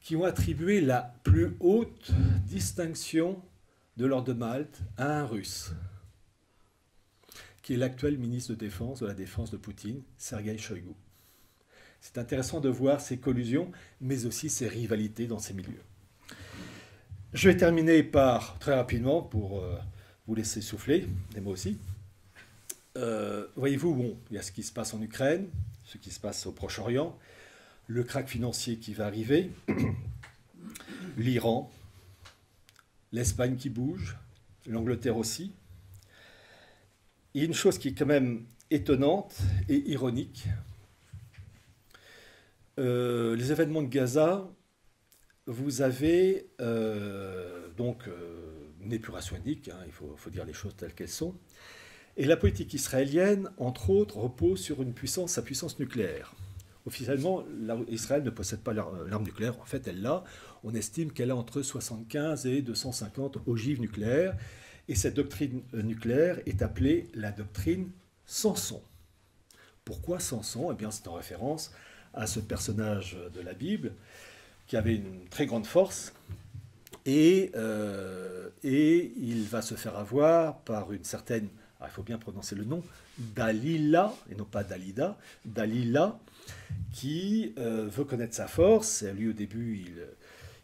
qui ont attribué la plus haute distinction de l'ordre de Malte à un Russe, qui est l'actuel ministre de la Défense de Poutine, Sergueï Shoigu. C'est intéressant de voir ces collusions, mais aussi ces rivalités dans ces milieux. Je vais terminer par, très rapidement, pour vous laisser souffler, et moi aussi. Voyez-vous, bon, il y a ce qui se passe en Ukraine, ce qui se passe au Proche-Orient, le krach financier qui va arriver, l'Iran, l'Espagne qui bouge, l'Angleterre aussi. Il y a une chose qui est quand même étonnante et ironique. Les événements de Gaza, vous avez une épuration ethnique, hein, il faut dire les choses telles qu'elles sont. Et la politique israélienne, entre autres, repose sur sa puissance nucléaire. Officiellement, Israël ne possède pas l'arme nucléaire. En fait, elle l'a. On estime qu'elle a entre 75 et 250 ogives nucléaires Et cette doctrine nucléaire est appelée la doctrine Samson. Pourquoi Samson? Eh bien, c'est en référence à ce personnage de la Bible qui avait une très grande force et il va se faire avoir par une certaine, il faut bien prononcer le nom, Dalila, et non pas Dalida, Dalila, qui veut connaître sa force. Et lui, au début,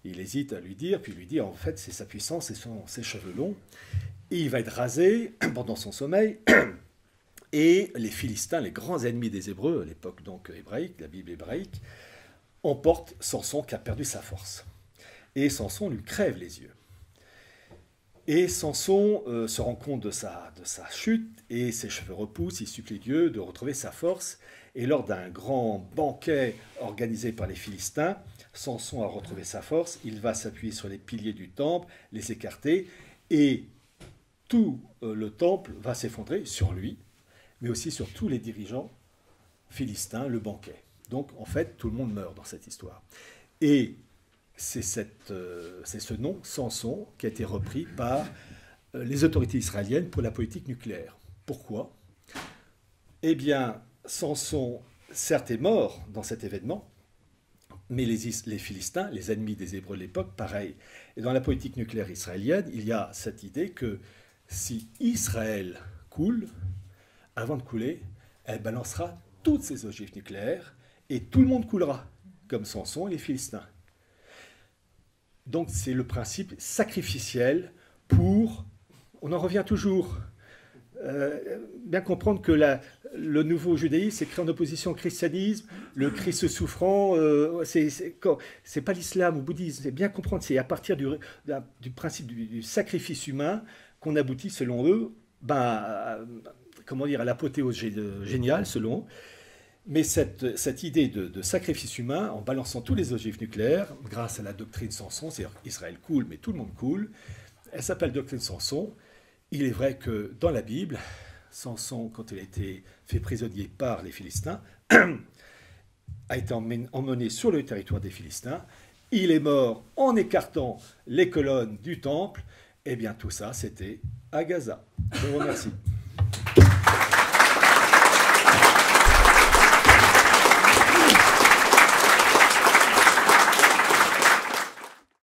il hésite à lui dire, puis il lui dit, en fait, c'est sa puissance et ses cheveux longs. Et il va être rasé pendant son sommeil. Et les Philistins, les grands ennemis des Hébreux, à l'époque donc hébraïque, la Bible hébraïque, emportent Samson qui a perdu sa force. Et Samson lui crève les yeux. Et Samson se rend compte de sa chute et ses cheveux repoussent, il supplie Dieu de retrouver sa force. Et lors d'un grand banquet organisé par les Philistins, Samson a retrouvé sa force, il va s'appuyer sur les piliers du temple, les écarter, et tout le temple va s'effondrer sur lui, mais aussi sur tous les dirigeants philistins, le banquet. Donc en fait, tout le monde meurt dans cette histoire. Et c'est ce nom, Samson, qui a été repris par les autorités israéliennes pour la politique nucléaire. Pourquoi? Eh bien, Samson, certes, est mort dans cet événement, mais les Philistins, les ennemis des Hébreux de l'époque, pareil. Et dans la politique nucléaire israélienne, il y a cette idée que si Israël coule, avant de couler, elle balancera toutes ses ogives nucléaires et tout le monde coulera, comme Samson et les Philistins. Donc c'est le principe sacrificiel pour... On en revient toujours. Bien comprendre que le nouveau judaïsme est créé en opposition au christianisme, le Christ souffrant, c'est pas l'islam ou le bouddhisme, c'est bien comprendre, c'est à partir du principe du sacrifice humain qu'on aboutit, selon eux, à l'apothéose géniale, selon eux. Mais cette idée de sacrifice humain, en balançant tous les ogives nucléaires, grâce à la doctrine Samson, c'est-à-dire Israël coule, mais tout le monde coule, elle s'appelle doctrine Samson. Il est vrai que dans la Bible, Samson, quand il a été fait prisonnier par les Philistins, a été emmené sur le territoire des Philistins. Il est mort en écartant les colonnes du temple. Eh bien, tout ça, c'était à Gaza. Je vous remercie.